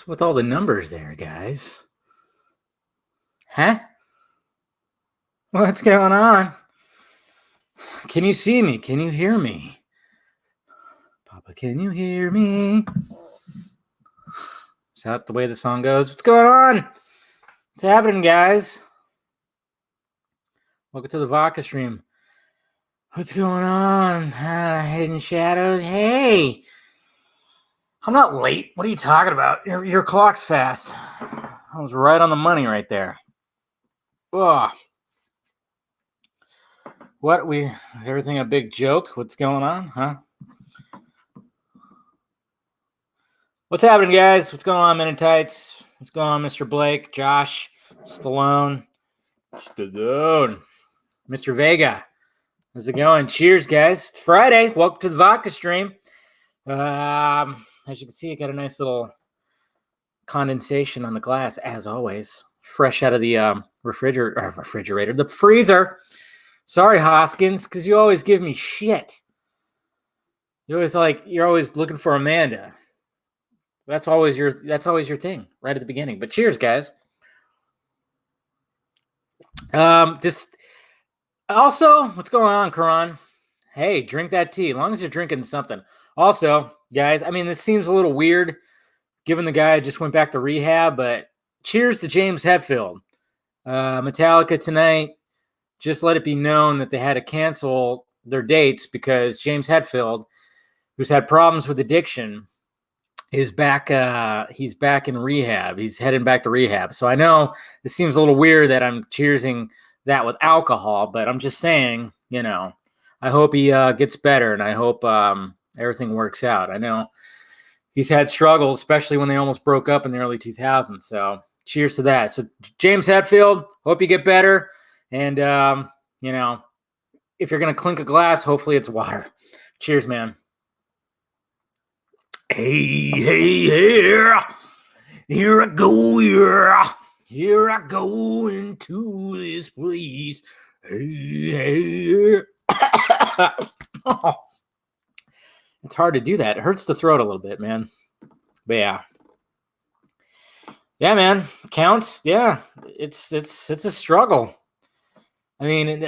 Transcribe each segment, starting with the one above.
What's with all the numbers there, guys? Huh? What's going on? Can you see me? Can you hear me? Papa, can you hear me? Is that the way the song goes? What's going on? What's happening, guys? Welcome to the Vodka stream. What's going on? Hidden Shadows. Hey! I'm not late. What are you talking about? Your clock's fast. I was right on the money right there. Ugh. Is everything a big joke? What's going on, huh? What's happening, guys? What's going on, Men in Tights? What's going on, Mr. Blake, Josh, Stallone, Mr. Vega? How's it going? Cheers, guys. It's Friday. Welcome to the Vodka stream. As you can see, I got a nice little condensation on the glass, as always. Fresh out of the refrigerator, the freezer. Sorry, Hoskins, because you always give me shit. You're always looking for Amanda. That's always your thing right at the beginning. But cheers, guys. What's going on, Karan? Hey, drink that tea, as long as you're drinking something. Also, guys, I mean, this seems a little weird, given the guy just went back to rehab, but cheers to James Hetfield. Metallica tonight, just let it be known that they had to cancel their dates because James Hetfield, who's had problems with addiction, is back. He's back in rehab. He's heading back to rehab. So I know this seems a little weird that I'm cheersing that with alcohol, but I'm just saying, I hope he gets better, and I hope everything works out. I know he's had struggles, especially when they almost broke up in the early 2000s. So cheers to that. So James Hetfield, hope you get better. And, if you're going to clink a glass, hopefully it's water. Cheers, man. Hey, here I go, here I go into this place. Hey. Oh. It's hard to do that. It hurts the throat a little bit, man. But yeah. Yeah, man. Counts. Yeah. It's a struggle. I mean,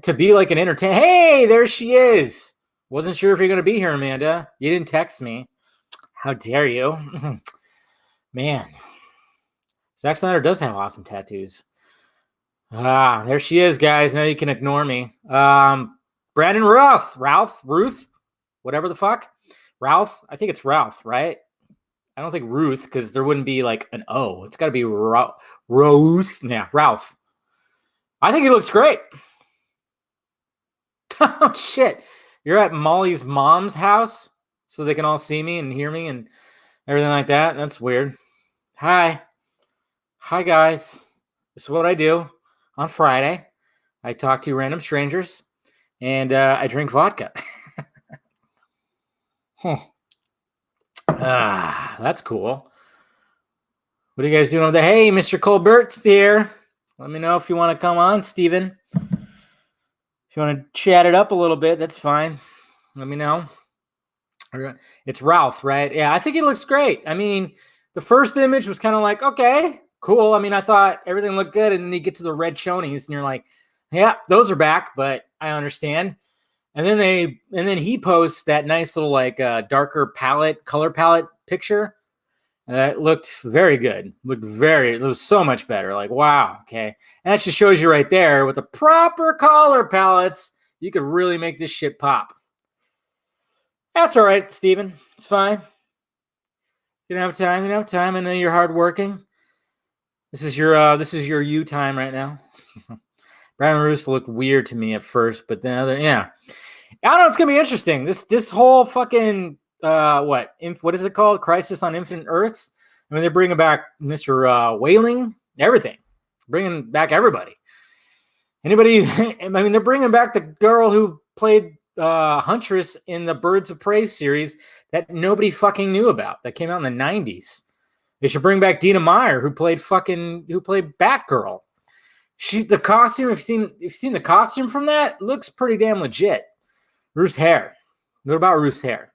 to be like an entertainer. Hey, there she is. Wasn't sure if you're going to be here, Amanda. You didn't text me. How dare you? Man. Zack Snyder does have awesome tattoos. There she is, guys. Now you can ignore me. Brandon Ruth, whatever the fuck. Ralph. I think it's Ralph, right? I don't think Ruth, because there wouldn't be like an O. It's got to be Rose. Yeah, Ralph. I think he looks great. Oh, shit. You're at Molly's mom's house so they can all see me and hear me and everything like that? That's weird. Hi, guys. This is what I do on Friday. I talk to random strangers, and I drink vodka. That's cool. What are you guys doing over there? Hey, Mr. Colbert's here. Let me know if you want to come on, Steven. If you want to chat it up a little bit, that's fine. Let me know. It's Ralph, right? Yeah, I think he looks great. I mean, the first image was kind of like, okay, cool. I mean, I thought everything looked good, and then you get to the red chonies, and you're like, yeah, those are back, but I understand. And then he posts that nice little darker color palette picture. That looked very good. It was so much better. Like, wow, okay. And that just shows you right there, with the proper color palettes, you could really make this shit pop. That's all right, Steven. It's fine. You don't have time. I know you're hardworking. This is your you time right now. Brian Roos looked weird to me at first, but then yeah. I don't know. It's gonna be interesting. This whole fucking what is it called? Crisis on Infinite Earths. I mean, they're bringing back Mr. Whaling, everything, bringing back everybody. Anybody? I mean, they're bringing back the girl who played Huntress in the Birds of Prey series that nobody fucking knew about. That came out in the 90s. They should bring back Dina Meyer, who played Batgirl. The costume. If you've seen the costume from that, it looks pretty damn legit. Ruth's hair. What about Ruth's hair?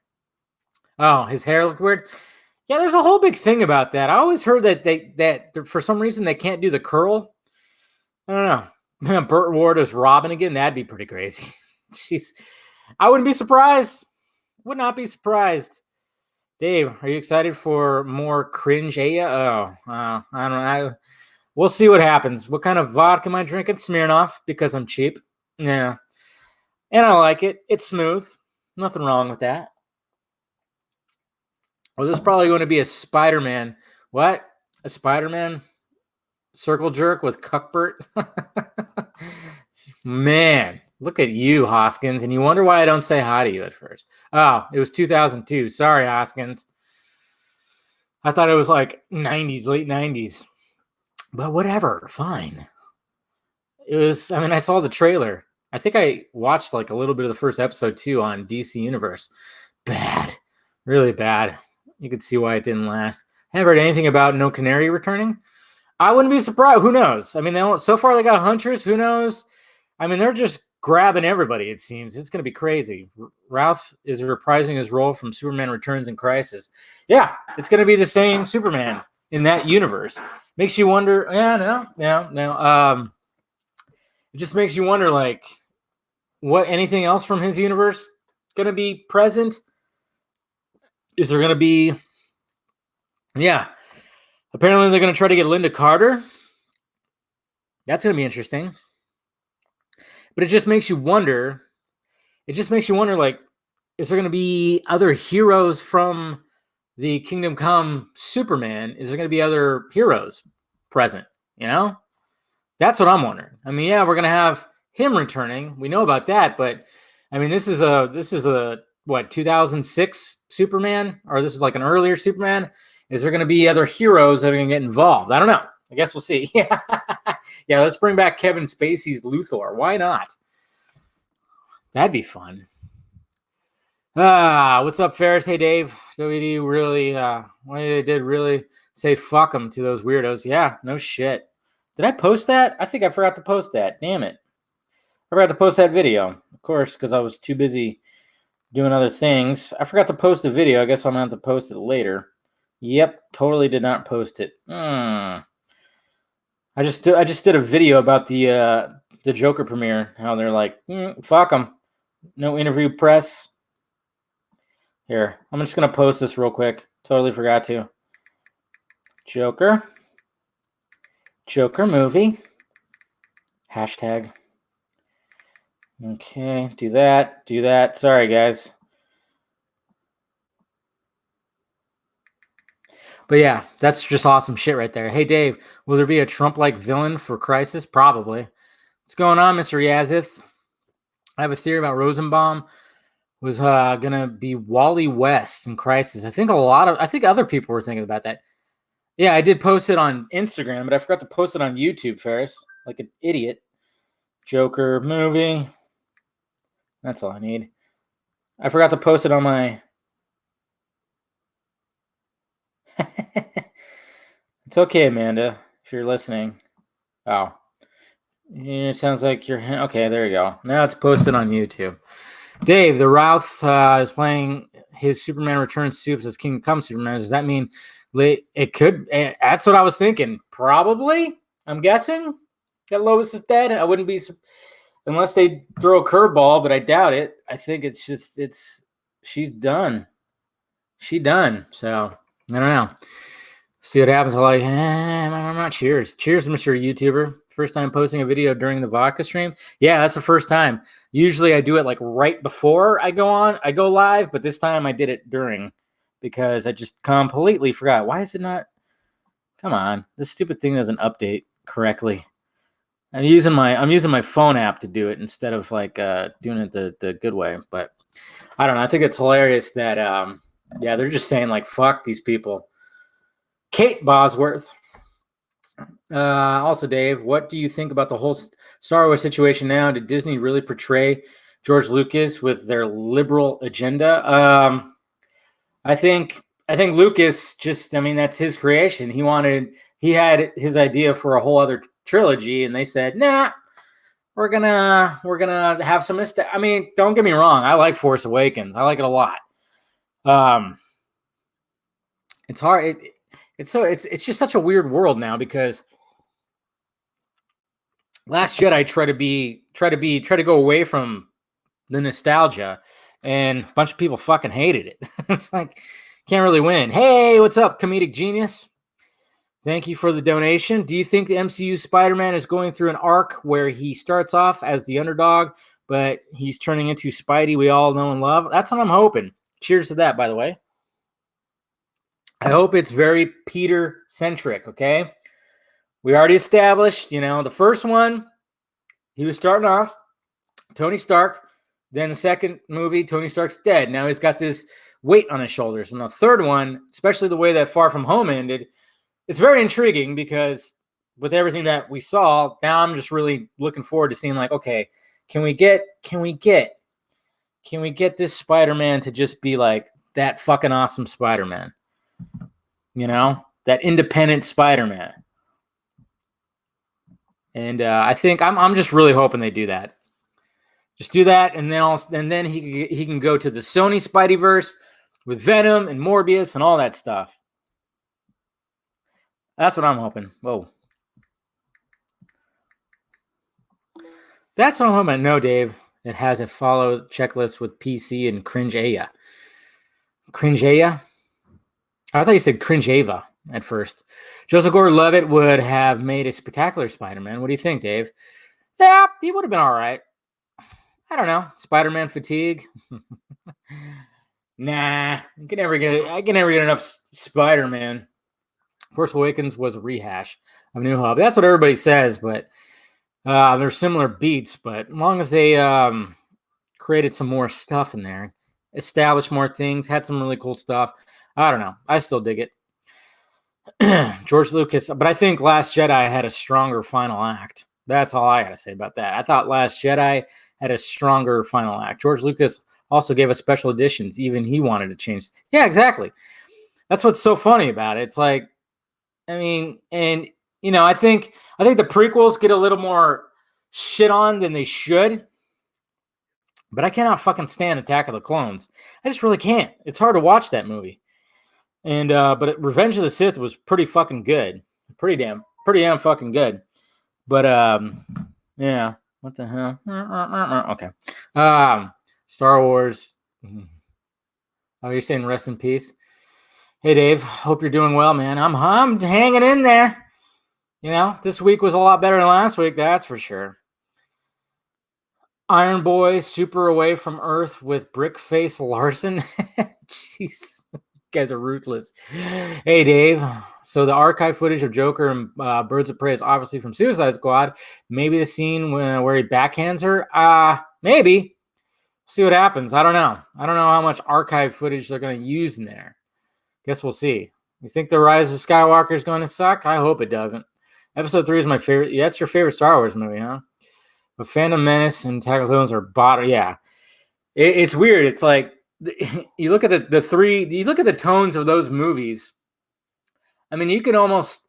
Oh, his hair looked weird. Yeah, there's a whole big thing about that. I always heard that for some reason they can't do the curl. I don't know. Burt Ward as Robin again. That'd be pretty crazy. Jeez, I wouldn't be surprised. Would not be surprised. Dave, are you excited for more cringe? I don't know. We'll see what happens. What kind of vodka am I drinking? Smirnoff, because I'm cheap. Yeah, and I like it. It's smooth. Nothing wrong with that. Well, this is probably going to be a Spider-Man. What? A Spider-Man circle jerk with Cuthbert? Man, look at you, Hoskins. And you wonder why I don't say hi to you at first. Oh, it was 2002. Sorry, Hoskins. I thought it was like 90s, late 90s. But whatever, fine. It was, I mean, I saw the trailer. I think I watched like a little bit of the first episode too on DC Universe. Bad. Really bad. You could see why it didn't last. Haven't heard anything about No Canary returning. I wouldn't be surprised. Who knows? I mean, so far they got Huntress. Who knows? I mean, they're just grabbing everybody, it seems. It's going to be crazy. Ralph is reprising his role from Superman Returns in Crisis. Yeah, it's going to be the same Superman in that universe. Makes you wonder. Yeah, no. It just makes you wonder, like, what anything else from his universe going to be present? Is there going to be... Yeah. Apparently they're going to try to get Linda Carter. That's going to be interesting. But it just makes you wonder. Like, is there going to be other heroes from the Kingdom Come Superman? Is there going to be other heroes present? You know? That's what I'm wondering. I mean, yeah, we're going to have him returning. We know about that, but I mean, this is a what, 2006 Superman, or this is like an earlier Superman? Is there going to be other heroes that are going to get involved? I don't know. I guess we'll see. Yeah, let's bring back Kevin Spacey's Luthor. Why not? That'd be fun. What's up, Ferris? Hey, Dave. WD really, they did really say fuck them to those weirdos. Yeah, no shit. Did I post that? I think I forgot to post that. Damn it. I forgot to post that video. Of course, because I was too busy doing other things. I forgot to post the video. I guess I'm going to have to post it later. Yep, totally did not post it. I just did a video about the Joker premiere. How they're like, fuck them. No interview press. Here, I'm just going to post this real quick. Totally forgot to. Joker movie. Hashtag. Okay, do that. Sorry, guys. But yeah, that's just awesome shit right there. Hey, Dave, will there be a Trump-like villain for Crisis? Probably. What's going on, Mr. Yazith? I have a theory about Rosenbaum was going to be Wally West in Crisis. I think other people were thinking about that. Yeah, I did post it on Instagram, but I forgot to post it on YouTube, Ferris. Like an idiot. Joker movie. That's all I need. I forgot to post it on my... It's okay, Amanda, if you're listening. Oh. It sounds like you're... Okay, there you go. Now it's posted on YouTube. Dave, the Routh is playing his Superman Returns soups as Kingdom Come Superman. Does that mean it could? That's what I was thinking. Probably. I'm guessing that Lois is dead. I wouldn't be, unless they throw a curveball, but I doubt it. I think she's done. She's done. So I don't know. See what happens. I'm like, I'm not. Cheers, Mr. YouTuber. First time posting a video during the Vodka stream. Yeah, that's the first time. Usually I do it like right before I go live, but this time I did it during because I just completely forgot. Why is it not? Come on, this stupid thing doesn't update correctly. I'm using my phone app to do it instead of like doing it the good way. But I don't know. I think it's hilarious that they're just saying like fuck these people. Kate Bosworth. Also, Dave, what do you think about the whole Star Wars situation now? Did Disney really portray George Lucas with their liberal agenda? I think Lucas just, I mean, that's his creation. He had his idea for a whole other trilogy, and they said, nah, we're gonna have some mistake. I mean, don't get me wrong. I like Force Awakens. I like it a lot. It's hard. It's just such a weird world now because Last Jedi try to go away from the nostalgia, and a bunch of people fucking hated it. It's like can't really win. Hey, what's up, comedic genius? Thank you for the donation. Do you think the MCU Spider-Man is going through an arc where he starts off as the underdog, but he's turning into Spidey we all know and love? That's what I'm hoping. Cheers to that, by the way. I hope it's very Peter-centric, okay? We already established, the first one, he was starting off, Tony Stark. Then the second movie, Tony Stark's dead. Now he's got this weight on his shoulders. And the third one, especially the way that Far From Home ended, it's very intriguing because with everything that we saw, now I'm just really looking forward to seeing like, okay, can we get this Spider-Man to just be like that fucking awesome Spider-Man? That independent Spider-Man. And I think I'm just really hoping they do that. Just do that, and then he can go to the Sony Spideyverse with Venom and Morbius and all that stuff. That's what I'm hoping. Whoa. That's what I'm hoping. No, Dave. It has a follow checklist with PC and Cringe-Aya. Cringe-Aya? I thought you said Cringe-Ava at first. Joseph Gordon-Levitt would have made a spectacular Spider-Man. What do you think, Dave? Yeah, he would have been all right. I don't know. Spider-Man fatigue? Nah. I can never get enough Spider-Man. Force Awakens was a rehash of New Hope. That's what everybody says, but they're similar beats. But as long as they created some more stuff in there, established more things, had some really cool stuff, I don't know. I still dig it. George Lucas, but I think Last Jedi had a stronger final act. That's all I got to say about that. I thought Last Jedi had a stronger final act. George Lucas also gave us special editions. Even he wanted to change. Yeah, exactly. That's what's so funny about it. It's like, I mean, and I think the prequels get a little more shit on than they should. But I cannot fucking stand Attack of the Clones. I just really can't. It's hard to watch that movie. And but Revenge of the Sith was pretty fucking good. Pretty damn fucking good. But yeah. What the hell? Okay. Star Wars. Oh, you're saying rest in peace? Hey, Dave. Hope you're doing well, man. I'm hanging in there. This week was a lot better than last week, that's for sure. Iron Boy super away from Earth with Brickface Larson. Jeez. You guys are ruthless. Hey, Dave. So the archive footage of Joker and Birds of Prey is obviously from Suicide Squad. Maybe the scene where he backhands her? Maybe. See what happens. I don't know. I don't know how much archive footage they're going to use in there. Guess we'll see. You think The Rise of Skywalker is going to suck? I hope it doesn't. Episode 3 is my favorite. Yeah, that's your favorite Star Wars movie, huh? But Phantom Menace and Attack of the Clones are bottom. Yeah. It's weird. It's like, you look at the three, you look at the tones of those movies. I mean, you can almost,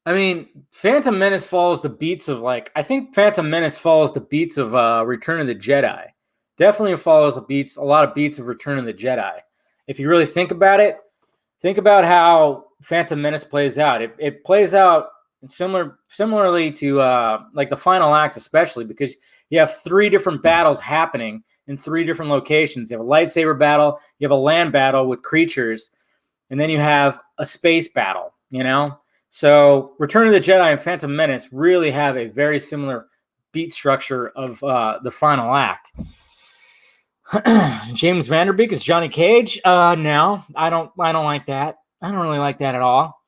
Phantom Menace follows the beats of I think Phantom Menace follows the beats of Return of the Jedi. Definitely follows a lot of beats of Return of the Jedi. If you really think about it, think about how Phantom Menace plays out. It plays out similarly to the final act, especially because you have 3 different battles happening in 3 different locations. You have a lightsaber battle, you have a land battle with creatures, and then you have a space battle, So Return of the Jedi and Phantom Menace really have a very similar beat structure of the final act. James Vanderbeek is Johnny Cage. No, I don't like that. I don't really like that at all.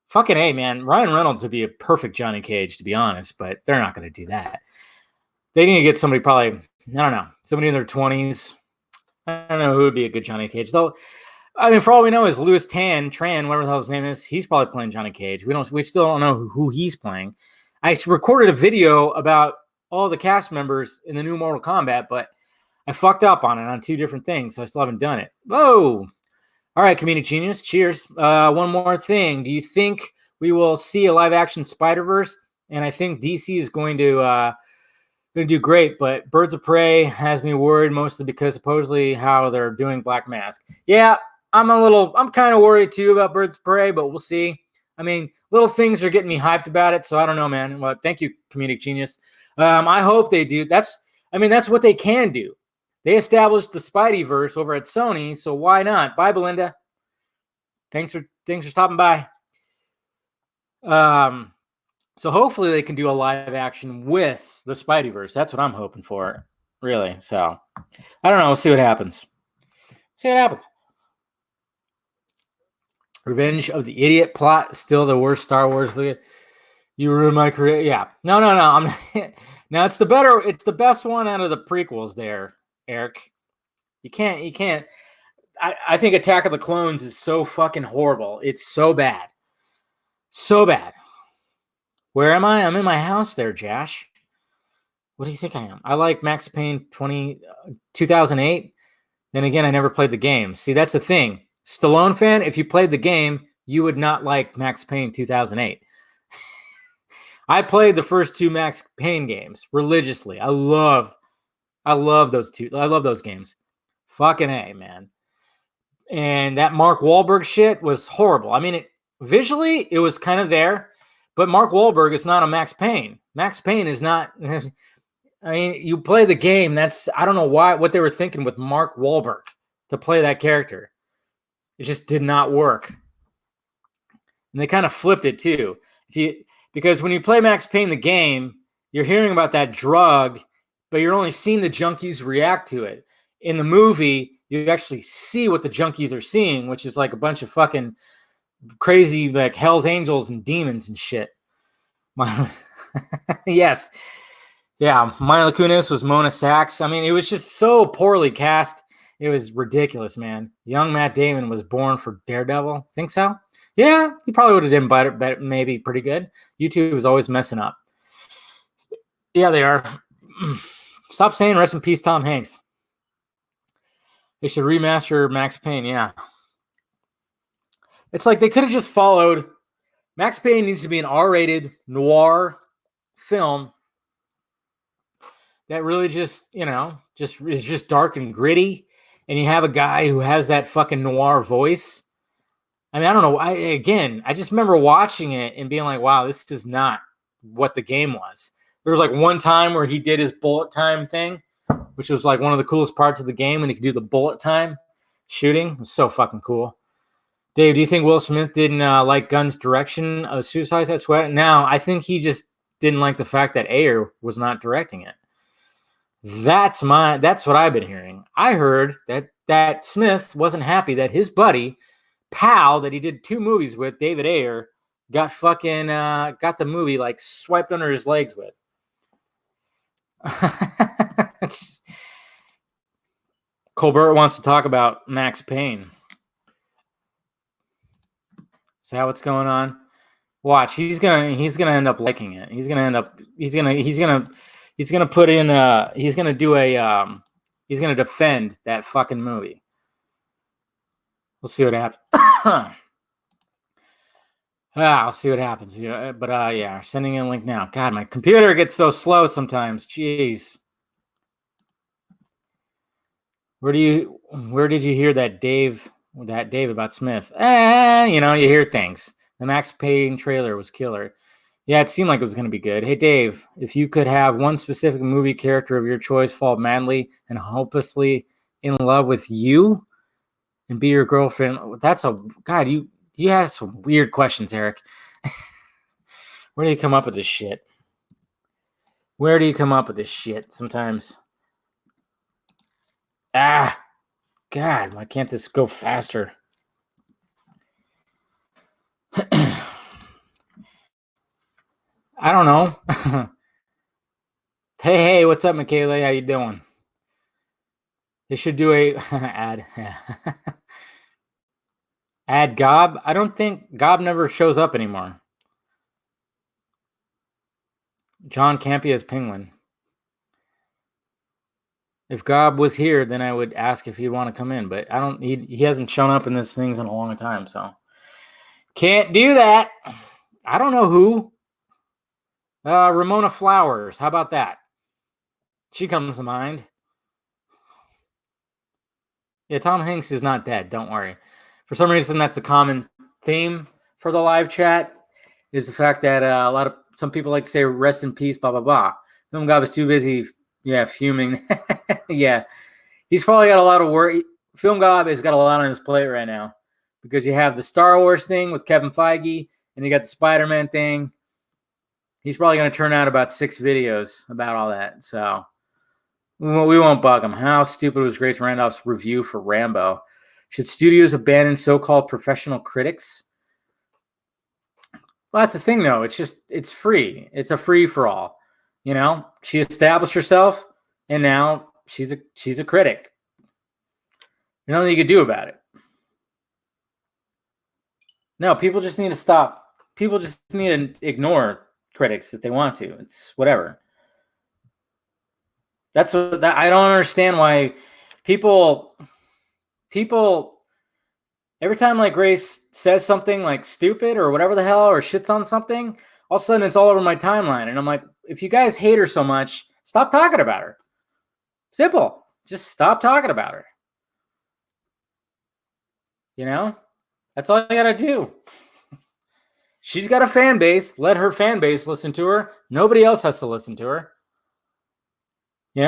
Fucking A, man. Ryan Reynolds would be a perfect Johnny Cage, to be honest, but they're not going to do that. They need to get somebody probably, I don't know, somebody in their 20s. I don't know who would be a good Johnny Cage. Though, for all we know is Louis Tran, whatever the hell his name is, he's probably playing Johnny Cage. We still don't know who he's playing. I recorded a video about all the cast members in the new Mortal Kombat, but I fucked up on it on 2 different things, so I still haven't done it. Whoa! All right, comedic genius. Cheers. One more thing. Do you think we will see a live-action Spider-Verse? And I think DC is going to do great, but Birds of Prey has me worried mostly because supposedly how they're doing Black Mask. Yeah, I'm kind of worried too about Birds of Prey, but we'll see. I mean, little things are getting me hyped about it, so I don't know, man. Well, thank you, comedic genius. I hope they do. That's what they can do. They established the Spideyverse over at Sony, so why not? Bye, Belinda. Thanks for stopping by. So hopefully they can do a live action with the Spideyverse. That's what I'm hoping for, really. So I don't know. We'll see what happens. Revenge of the Idiot plot still the worst Star Wars. You ruined my career. Yeah. No. I'm now it's the best one out of the prequels there, Eric. You can't. I think Attack of the Clones is so fucking horrible. It's so bad. So bad. Where am I? I'm in my house there, Josh. What do you think I am? I like Max Payne 2008. Then again, I never played the game. See, that's the thing. Stallone fan, if you played the game, you would not like Max Payne 2008. I played the first two Max Payne games religiously. I love those two. I love those games. Fucking A, man. And that Mark Wahlberg shit was horrible. I mean, visually, it was kind of there, but Mark Wahlberg is not a Max Payne. Max Payne is not. I mean, you play the game. I don't know what they were thinking with Mark Wahlberg to play that character. It just did not work. And they kind of flipped it too. Because when you play Max Payne the game, you're hearing about that drug, but you're only seeing the junkies react to it. In the movie, you actually see what the junkies are seeing, which is like a bunch of fucking crazy, like Hell's Angels and demons and shit. Yes. Yeah, Mila Kunis was Mona Sachs. I mean, it was just so poorly cast. It was ridiculous, man. Young Matt Damon was born for Daredevil. Think so? Yeah, he probably would have done better, maybe pretty good. YouTube was always messing up. Yeah, they are. Stop saying rest in peace, Tom Hanks. They should remaster Max Payne, yeah. It's like they could have just followed. Max Payne needs to be an R-rated noir film that really just is just dark and gritty. And you have a guy who has that fucking noir voice. I mean, I don't know. I just remember watching it and being like, wow, this is not what the game was. There was like one time where he did his bullet time thing, which was like one of the coolest parts of the game when he could do the bullet time shooting. It was so fucking cool. Dave, do you think Will Smith didn't like Gunn's direction of Suicide Squad? No, I think he just didn't like the fact that Ayer was not directing it. That's what I've been hearing. I heard that Smith wasn't happy that his buddy, pal, that he did 2 movies with, David Ayer, got the movie like swiped under his legs with. Colbert wants to talk about Max Payne. Is that what's going on? Watch, he's gonna end up liking it. He's gonna defend that fucking movie. We'll see what happens. I'll see what happens. Yeah, but yeah, sending in a link now. God, my computer gets so slow sometimes. Jeez. Where did you hear that Dave about Smith? You hear things. The Max Payne trailer was killer. Yeah, it seemed like it was going to be good. Hey, Dave, if you could have one specific movie character of your choice fall madly and hopelessly in love with you and be your girlfriend, God, you have some weird questions, Eric. Where do you come up with this shit? Sometimes? God, why can't this go faster? I don't know. Hey, what's up, Michaela? How you doing? They should do a ad. Add Gob. I don't think Gob never shows up anymore. John Campea as Penguin. If Gob was here, then I would ask if he'd want to come in, but I don't. He hasn't shown up in this things in a long time, so can't do that. I don't know who. Ramona Flowers. How about that? She comes to mind. Yeah, Tom Hanks is not dead. Don't worry. For some reason, that's a common theme for the live chat, is the fact that some people like to say rest in peace, blah, blah, blah. Film God was too busy, fuming. Yeah, he's probably got a lot of work. Film God has got a lot on his plate right now because you have the Star Wars thing with Kevin Feige and you got the Spider-Man thing. He's probably going to turn out about 6 videos about all that. So we won't bug him. How stupid was Grace Randolph's review for Rambo? Should studios abandon so-called professional critics? Well, that's the thing, though. It's free. It's a free-for-all. She established herself, and now she's a critic. There's nothing you can do about it. No, people just need to stop. People just need to ignore critics if they want to. It's whatever. That's what I don't understand why people every time like Grace says something like stupid or whatever the hell or shits on something, all of a sudden it's all over my timeline. And I'm like, if you guys hate her so much, stop talking about her. Simple. Just stop talking about her. That's all you got to do. She's got a fan base. Let her fan base listen to her. Nobody else has to listen to her.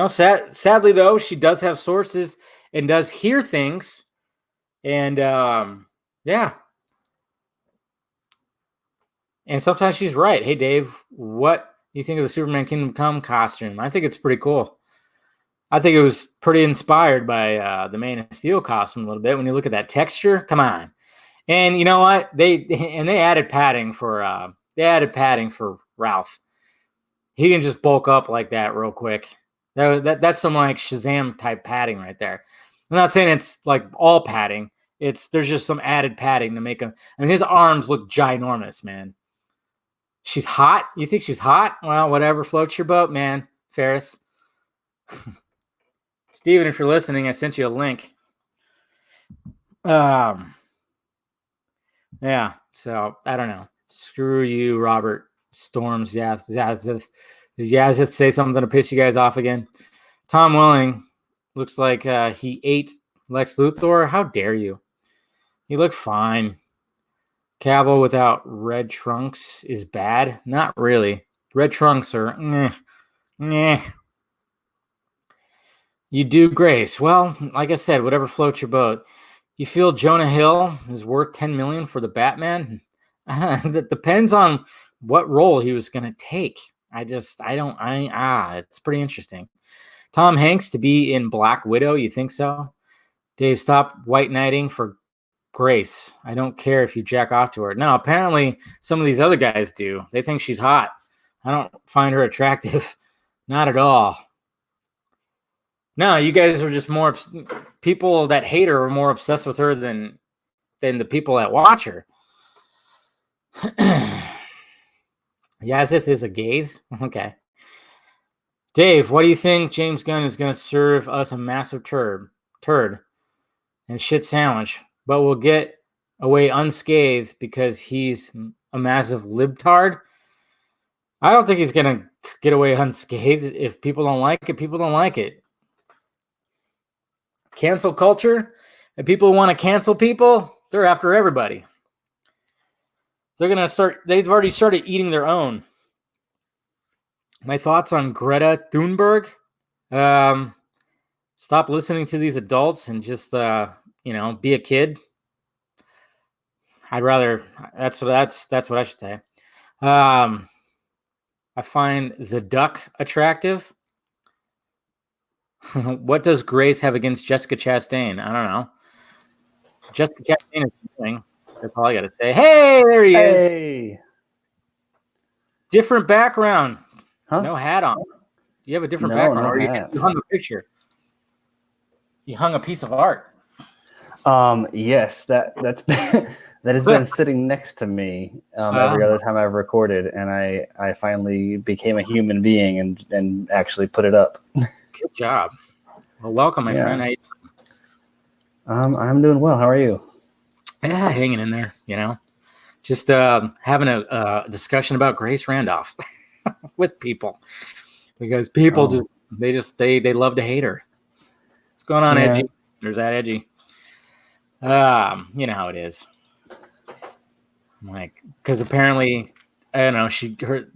Sadly, though, she does have sources and does hear things. And, yeah. And sometimes she's right. Hey, Dave, what do you think of the Superman Kingdom Come costume? I think it's pretty cool. I think it was pretty inspired by the Man of Steel costume a little bit. When you look at that texture, come on. And you know what? They added padding for Ralph. He didn't just bulk up like that real quick. That's some like Shazam type padding right there. I'm not saying it's like all padding. There's just some added padding to make him. I mean, his arms look ginormous, man. She's hot. You think she's hot? Well, whatever floats your boat, man. Ferris. Steven, if you're listening, I sent you a link. Yeah, so I don't know. Screw you, Robert Storms. Yazith. Did Yazith say something to piss you guys off again? Tom Welling looks like he ate Lex Luthor. How dare you? He looked fine. Cavill without red trunks is bad? Not really. Red trunks are meh. You do, Grace. Well, like I said, whatever floats your boat. You feel Jonah Hill is worth $10 million for the Batman? That depends on what role he was going to take. It's pretty interesting. Tom Hanks to be in Black Widow, you think so? Dave, stop white knighting for Grace. I don't care if you jack off to her. No, apparently some of these other guys do. They think she's hot. I don't find her attractive. Not at all. No, you guys are just more people that hate her are more obsessed with her than the people that watch her. Yazith is a gaze. Okay. Dave, what do you think James Gunn is going to serve us a massive turd and shit sandwich, but we'll get away unscathed because he's a massive libtard? I don't think he's going to get away unscathed. If people don't like it, people don't like it. Cancel culture and people who want to cancel people, they're after everybody. They've already started eating their own. My thoughts on Greta Thunberg. Stop listening to these adults and just, be a kid. That's what I should say. I find the duck attractive. What does Grace have against Jessica Chastain? I don't know. Jessica Chastain is doing. That's all I got to say. Hey, there he is. Different background. Huh? No hat on. You have a different background. Or you hung a picture. You hung a piece of art. Yes, that's that has been sitting next to me every other time I've recorded, and I finally became a human being and actually put it up. Good job. Well, welcome, my friend. How you doing? I'm doing well. How are you? Yeah, hanging in there. Just having a discussion about Grace Randolph with people because people they love to hate her. What's going on, Edgy? There's that Edgy. You know how it is. Like, because apparently, I don't know,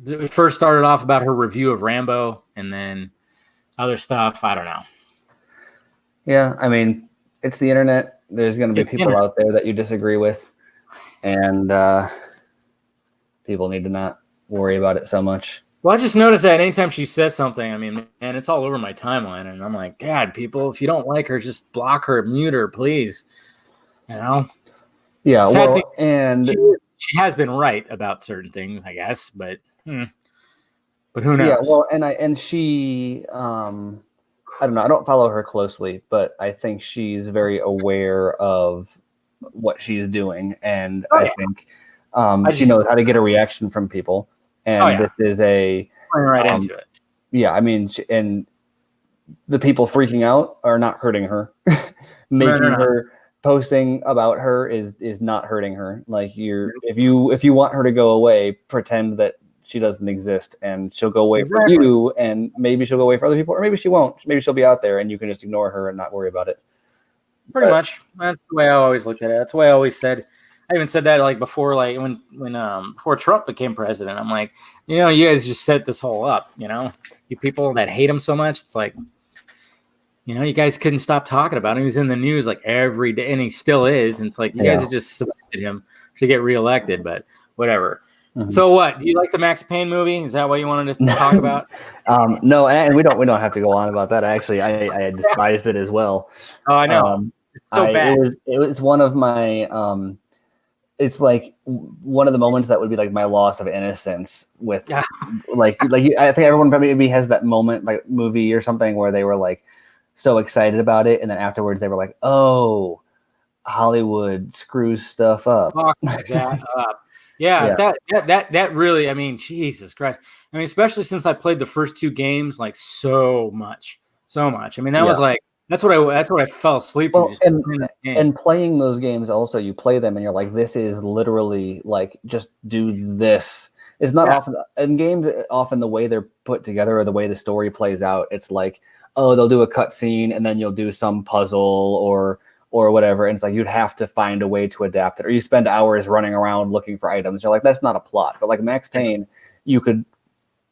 it first started off about her review of Rambo, and then other stuff. I don't know. Yeah, I mean, it's the internet. There's going to be people out there that you disagree with, and people need to not worry about it so much. Well, I just noticed that anytime she says something, I mean, man, it's all over my timeline, and I'm like, God, people, if you don't like her, just block her, mute her, please. You know? Yeah, well, and she has been right about certain things, I guess, but who knows? Yeah, well, and she, I don't know, I don't follow her closely, but I think she's very aware of what she's doing, and I think she knows how to get a reaction from people, and this is right into it. Yeah, I mean, and the people freaking out are not hurting her. Making her posting about her is not hurting her. Like if you want her to go away, pretend that she doesn't exist, and she'll go away for you, and maybe she'll go away for other people, or maybe she won't. Maybe she'll be out there, and you can just ignore her and not worry about it. Pretty much. That's the way I always looked at it. That's the way I always said. I even said that like before, like when before Trump became president. I'm like, you know, you guys just set this whole up. You know, you people that hate him so much. It's like, you know, you guys couldn't stop talking about him. He was in the news like every day, and he still is. And it's like you guys have just selected him to get reelected, but whatever. Mm-hmm. So what? Do you like the Max Payne movie? Is that what you wanted to talk about? No, and we don't have to go on about that. Actually, I despised it as well. Oh, I know. It's so bad. It was one of my it's like one of the moments that would be like my loss of innocence with like I think everyone maybe has that moment, like movie or something, where they were like so excited about it, and then afterwards they were like, oh, Hollywood screws stuff up. Fuck that up. Yeah, that really, I mean, Jesus Christ. I mean, especially since I played the first two games like so much. I mean, that was like that's what I fell asleep to. And playing those games also, you play them and you're like, this is literally like just do this. It's not often in games, often the way they're put together or the way the story plays out, it's like, oh, they'll do a cutscene and then you'll do some puzzle or whatever, and it's like you'd have to find a way to adapt it, or you spend hours running around looking for items. You're like, that's not a plot. But like Max Payne, you could,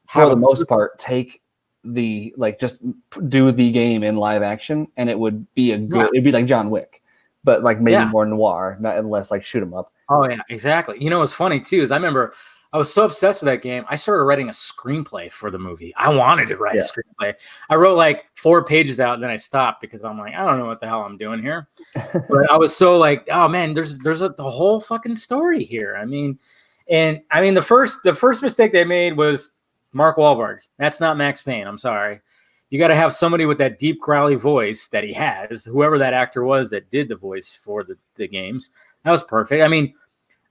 for the most part, take the just do the game in live action, and it would be it'd be like John Wick, but like maybe more noir, not less like shoot 'em up. Oh yeah, exactly. You know what's funny too is I remember I was so obsessed with that game, I started writing a screenplay for the movie. I wanted to write a screenplay. I wrote like 4 pages out, and then I stopped because I'm like, I don't know what the hell I'm doing here. But I was so like, oh man, there's the whole fucking story here. I mean, the first mistake they made was Mark Wahlberg. That's not Max Payne. I'm sorry. You got to have somebody with that deep, growly voice that he has, whoever that actor was that did the voice for the games. That was perfect. I mean,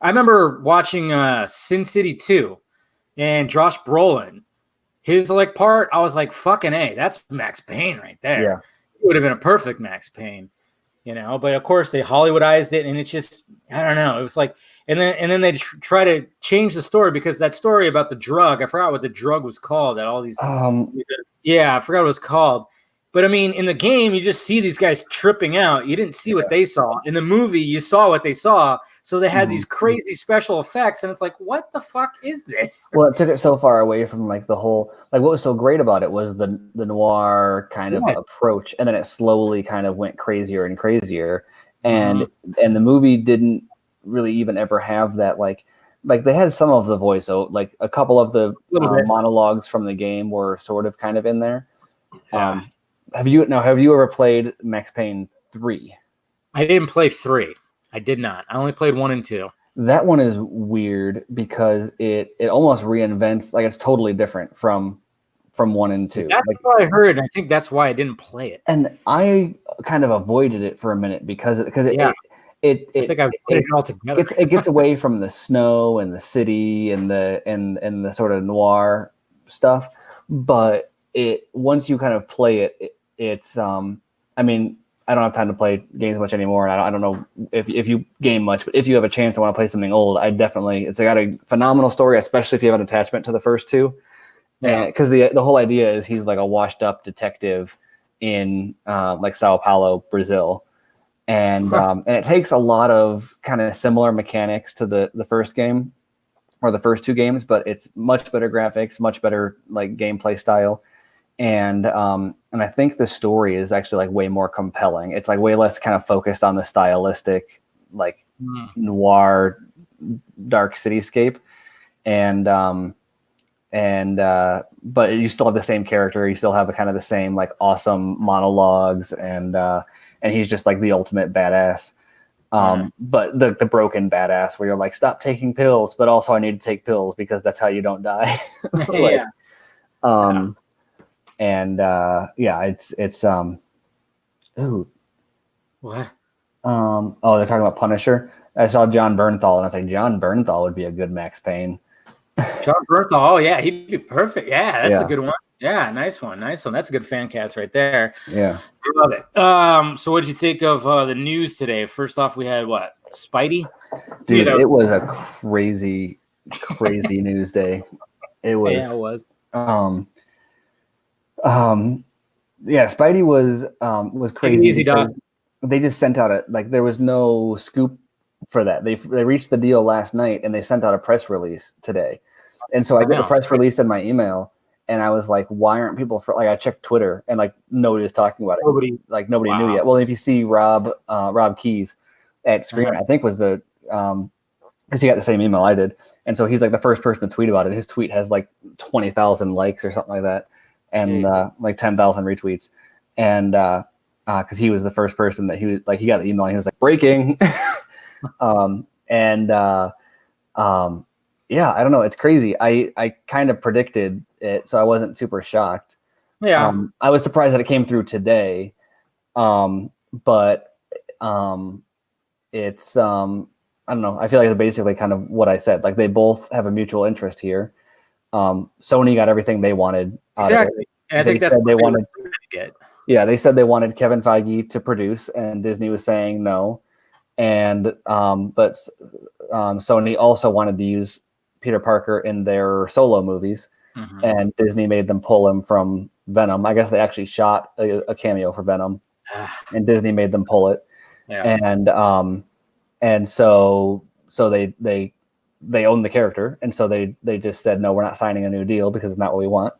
I remember watching Sin City 2 and Josh Brolin, his like part, I was like, fucking A, that's Max Payne right there. Yeah. It would have been a perfect Max Payne, you know, but of course they Hollywoodized it, and it's just, I don't know. It was like, and then they try to change the story because that story about the drug, I forgot what the drug was called, that all these, I forgot what it was called. But I mean, in the game, you just see these guys tripping out. You didn't see what they saw. In the movie, you saw what they saw. So they had these crazy special effects, and it's like, what the fuck is this? Well, it took it so far away from like the whole, like what was so great about it was the noir kind of approach, and then it slowly kind of went crazier and crazier. And the movie didn't really even ever have that like they had some of the voice, like a couple of the monologues from the game were sort of kind of in there. Yeah. Have you ever played Max Payne 3? I didn't play 3. I did not. I only played 1 and 2. That one is weird because it almost reinvents, like it's totally different from 1 and 2. That's what I heard. And I think that's why I didn't play it. And I kind of avoided it for a minute because I think I put it all together. It gets away from the snow and the city and the sort of noir stuff, but once you kind of play it's I mean, I don't have time to play games much anymore, and I don't know if you game much, but if you have a chance and want to play something old, it's got a phenomenal story, especially if you have an attachment to the first two. Yeah, because the whole idea is he's like a washed up detective in like Sao Paulo, Brazil, and it takes a lot of kind of similar mechanics to the first game or the first two games, but it's much better graphics, much better like gameplay style. And I think the story is actually like way more compelling. It's like way less kind of focused on the stylistic, like noir, dark cityscape, but you still have the same character. You still have a kind of the same like awesome monologues, and he's just like the ultimate badass. But the broken badass where you're like, stop taking pills, but also I need to take pills because that's how you don't die. Like, it's ooh. What? Oh, they're talking about Punisher. I saw John Bernthal and I was like, John Bernthal would be a good Max Payne. John Bernthal, oh yeah, he'd be perfect. Yeah, that's a good one. Yeah, nice one. That's a good fan cast right there. Yeah, I love it. So what did you think of the news today? First off, we had what? Spidey? Dude, it was a crazy news day. It was. Yeah, it was. Spidey was crazy. Easy, Dawson. They just sent out there was no scoop for that. They reached the deal last night and they sent out a press release today. And so I get the press release in my email and I was like, why aren't people I checked Twitter and like nobody was talking about it. Nobody knew yet. Well, if you see Rob Keyes at Screamer, I think was the because he got the same email I did. And so he's like the first person to tweet about it. His tweet has like 20,000 likes or something like that. And like 10,000 retweets. And because he was the first person that he was like, he got the email and he was like, breaking. I don't know. It's crazy. I kind of predicted it, so I wasn't super shocked. Yeah. I was surprised that it came through today. But it's I don't know. I feel like it's basically kind of what I said. Like they both have a mutual interest here. Sony got everything they wanted. Exactly. And I think that's what they wanted to get. Yeah, they said they wanted Kevin Feige to produce, and Disney was saying no. And but Sony also wanted to use Peter Parker in their solo movies, and Disney made them pull him from Venom. I guess they actually shot a cameo for Venom, and Disney made them pull it. Yeah. And so they own the character, and so they just said no, we're not signing a new deal because it's not what we want.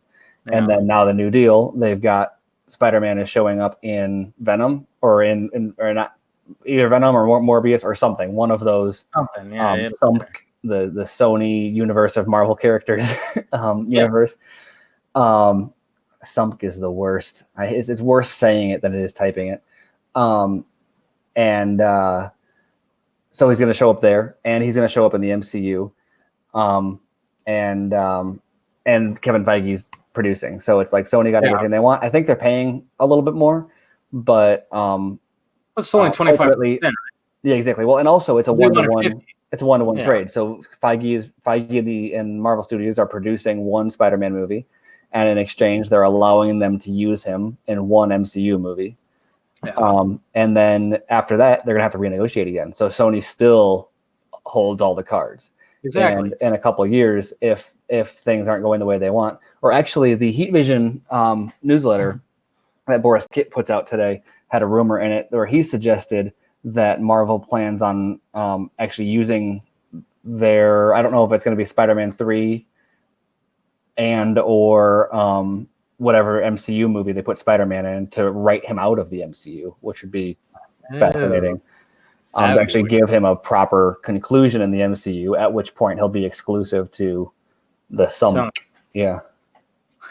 Yeah. And then now the new deal, they've got Spider-Man is showing up in Venom or or not either Venom or Morbius or something. One of those. Something, yeah. The Sony universe of Marvel characters universe. Sump is the worst. It's worse saying it than it is typing it. So he's going to show up there, and he's going to show up in the MCU, and Kevin Feige's producing. So it's like Sony got everything they want. I think they're paying a little bit more, but it's only 25%. Yeah, exactly. Well, and also it's a 1-to-1. It's a 1-to-1 trade. So Feige and Marvel Studios are producing one Spider-Man movie, and in exchange, they're allowing them to use him in one MCU movie. Yeah. And then after that, they're gonna have to renegotiate again. So Sony still holds all the cards. Exactly. And in a couple of years, if things aren't going the way they want, or actually the Heat Vision newsletter that Boris Kitt puts out today had a rumor in it where he suggested that Marvel plans on actually using their, I don't know if it's going to be Spider-Man 3 or whatever MCU movie they put Spider-Man in to write him out of the MCU, which would be fascinating. To actually give him a proper conclusion in the MCU, at which point he'll be exclusive to the Sump. Yeah.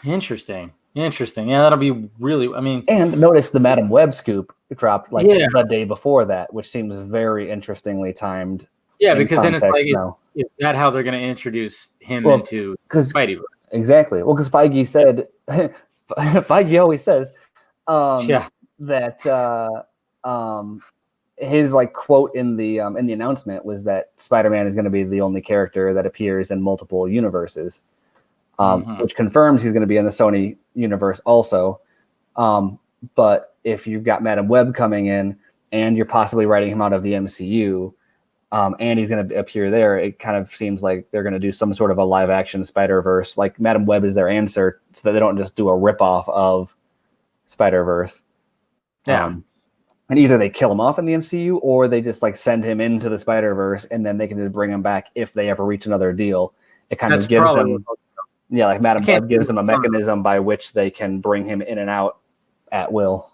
Interesting. Yeah, that'll be really, and notice the Madam Web scoop dropped the day before that, which seems very interestingly timed. Yeah, because then it's like, is that how they're going to introduce him into Spidey? Exactly. Well, because Feige said, Feige always says that his quote in the announcement was that Spider-Man is going to be the only character that appears in multiple universes, which confirms he's going to be in the Sony universe also. But if you've got Madam Web coming in and you're possibly writing him out of the MCU, and he's going to appear there, it kind of seems like they're going to do some sort of a live action Spider-Verse. Like Madam Web is their answer so that they don't just do a ripoff of Spider-Verse. Yeah. And either they kill him off in the MCU, or they just like send him into the Spider-Verse, and then they can just bring him back if they ever reach another deal. It kind of gives them, like Madam Web gives them a mechanism by which they can bring him in and out at will.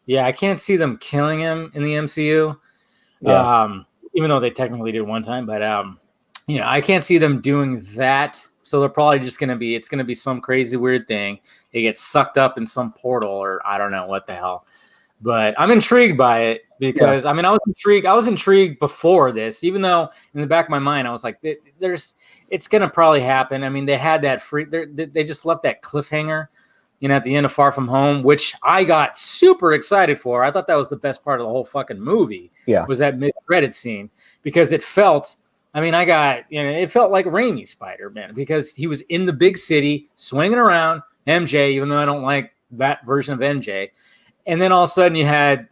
Yeah, I can't see them killing him in the MCU. Yeah. Even though they technically did one time, but I can't see them doing that. So they're probably just it's gonna be some crazy weird thing. It gets sucked up in some portal, or I don't know what the hell. But I'm intrigued by it because I was intrigued before this, even though in the back of my mind I was like, it's gonna probably happen. I mean, they had that they just left that cliffhanger, at the end of Far From Home, which I got super excited for. I thought that was the best part of the whole fucking movie. Yeah, was that mid-credit scene, because it felt. I mean, it felt like Raimi Spider-Man, because he was in the big city swinging around MJ, even though I don't like that version of MJ. And then all of a sudden you had,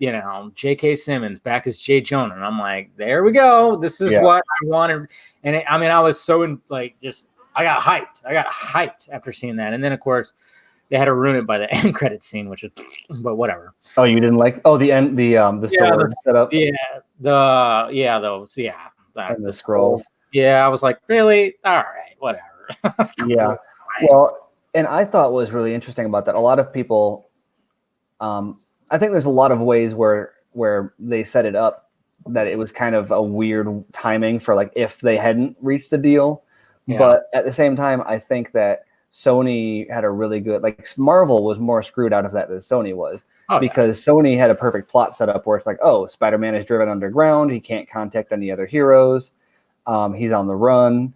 J.K. Simmons back as J. Jonah. And I'm like, there we go. This is what I wanted. And I was so I got hyped after seeing that. And then, of course, they had to ruin it by the end credit scene, but whatever. Oh, you didn't like? Oh, the end, the sword setup. And the scrolls. Yeah, I was like, really? All right, whatever. Cool. Yeah. Well, and I thought what was really interesting about that, a lot of people, I think there's a lot of ways where they set it up that it was kind of a weird timing for like if they hadn't reached a deal. Yeah. But at the same time, I think that Sony had a really good, like Marvel was more screwed out of that than Sony was. Because Sony had a perfect plot set up where it's like, oh, Spider-Man is driven underground. He can't contact any other heroes. He's on the run.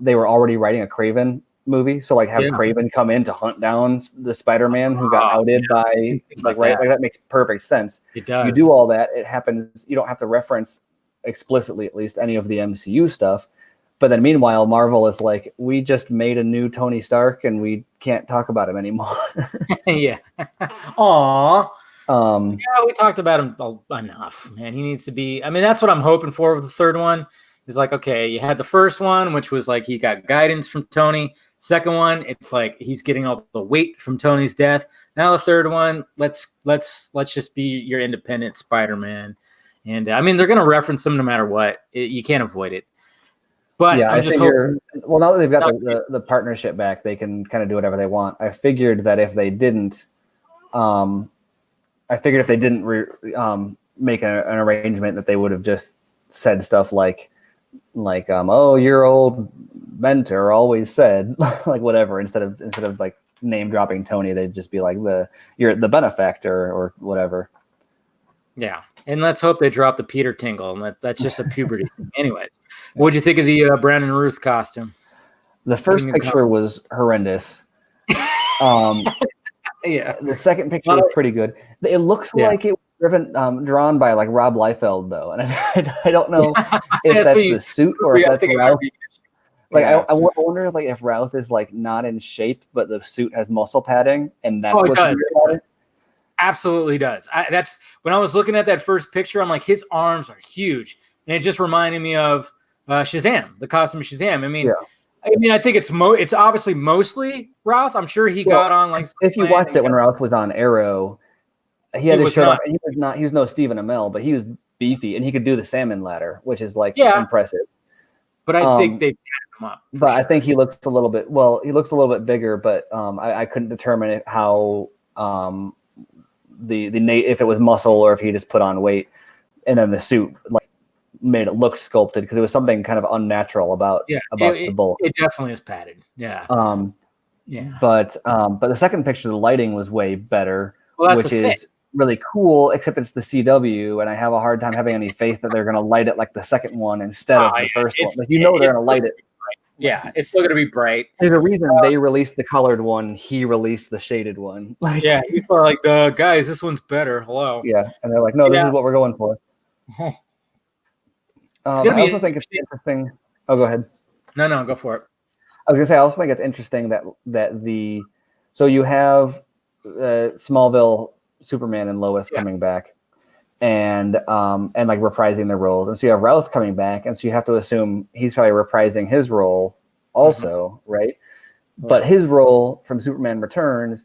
They were already writing a Kraven movie. So like have Kraven come in to hunt down the Spider-Man who got outed by that makes perfect sense. It does. You do all that. It happens. You don't have to reference explicitly, at least, any of the MCU stuff. But then meanwhile, Marvel is like, we just made a new Tony Stark and we can't talk about him anymore. Yeah. Aw. We talked about him enough, man. He needs to be, that's what I'm hoping for with the third one. Is like, okay, you had the first one, which was like he got guidance from Tony. Second one, it's like he's getting all the weight from Tony's death. Now the third one, let's just be your independent Spider-Man. And they're gonna reference him no matter what. You can't avoid it. But yeah, I just hoping. Well, now that they've got the partnership back, they can kind of do whatever they want. I figured that if they didn't, make an arrangement, that they would have just said stuff like oh, your old mentor always said like whatever, instead of like name dropping Tony, they'd just be like you're the benefactor or whatever. Yeah. And let's hope they drop the Peter tingle, and that's just a puberty thing. Anyways, what'd you think of the Brandon Ruth costume? The first picture was horrendous. Yeah. The second picture was pretty good. It looks like it was drawn by like Rob Liefeld though, and I don't know if that's the suit or if that's Ralph. Like I wonder like if Ralph is like not in shape, but the suit has muscle padding, and that's what's weird about it. Absolutely does. That's when I was looking at that first picture, I'm like, his arms are huge, and it just reminded me of Shazam, the costume of Shazam. I think it's obviously mostly Ralph. I'm sure he got on like. If you watched it when Ralph was on Arrow, he had his shirt off. He was no Stephen Amell, but he was beefy, and he could do the salmon ladder, which is like impressive. But I think they packed him up. But sure. I think he looks a little bit. Well, he looks a little bit bigger, but I couldn't determine how if it was muscle or if he just put on weight, and then the suit like made it look sculpted, because it was something kind of unnatural about the bulk. It definitely is padded. Yeah. But the second picture, the lighting was way better, which is really cool, except it's the CW, and I have a hard time having any faith that they're going to light it like the second one instead of the first one. Like, they're going to light it. Yeah, it's still going to be bright. There's a reason they released the colored one. He released the shaded one. Like, yeah, he's probably like, guys, this one's better. Hello. Yeah, and they're like, no, this is what we're going for. I also think it's interesting. Oh, go ahead. No, go for it. I was going to say, I also think it's interesting so you have Smallville, Superman, and Lois coming back, and like reprising their roles, and so you have Ralph coming back, and so you have to assume he's probably reprising his role also, right? But his role from Superman Returns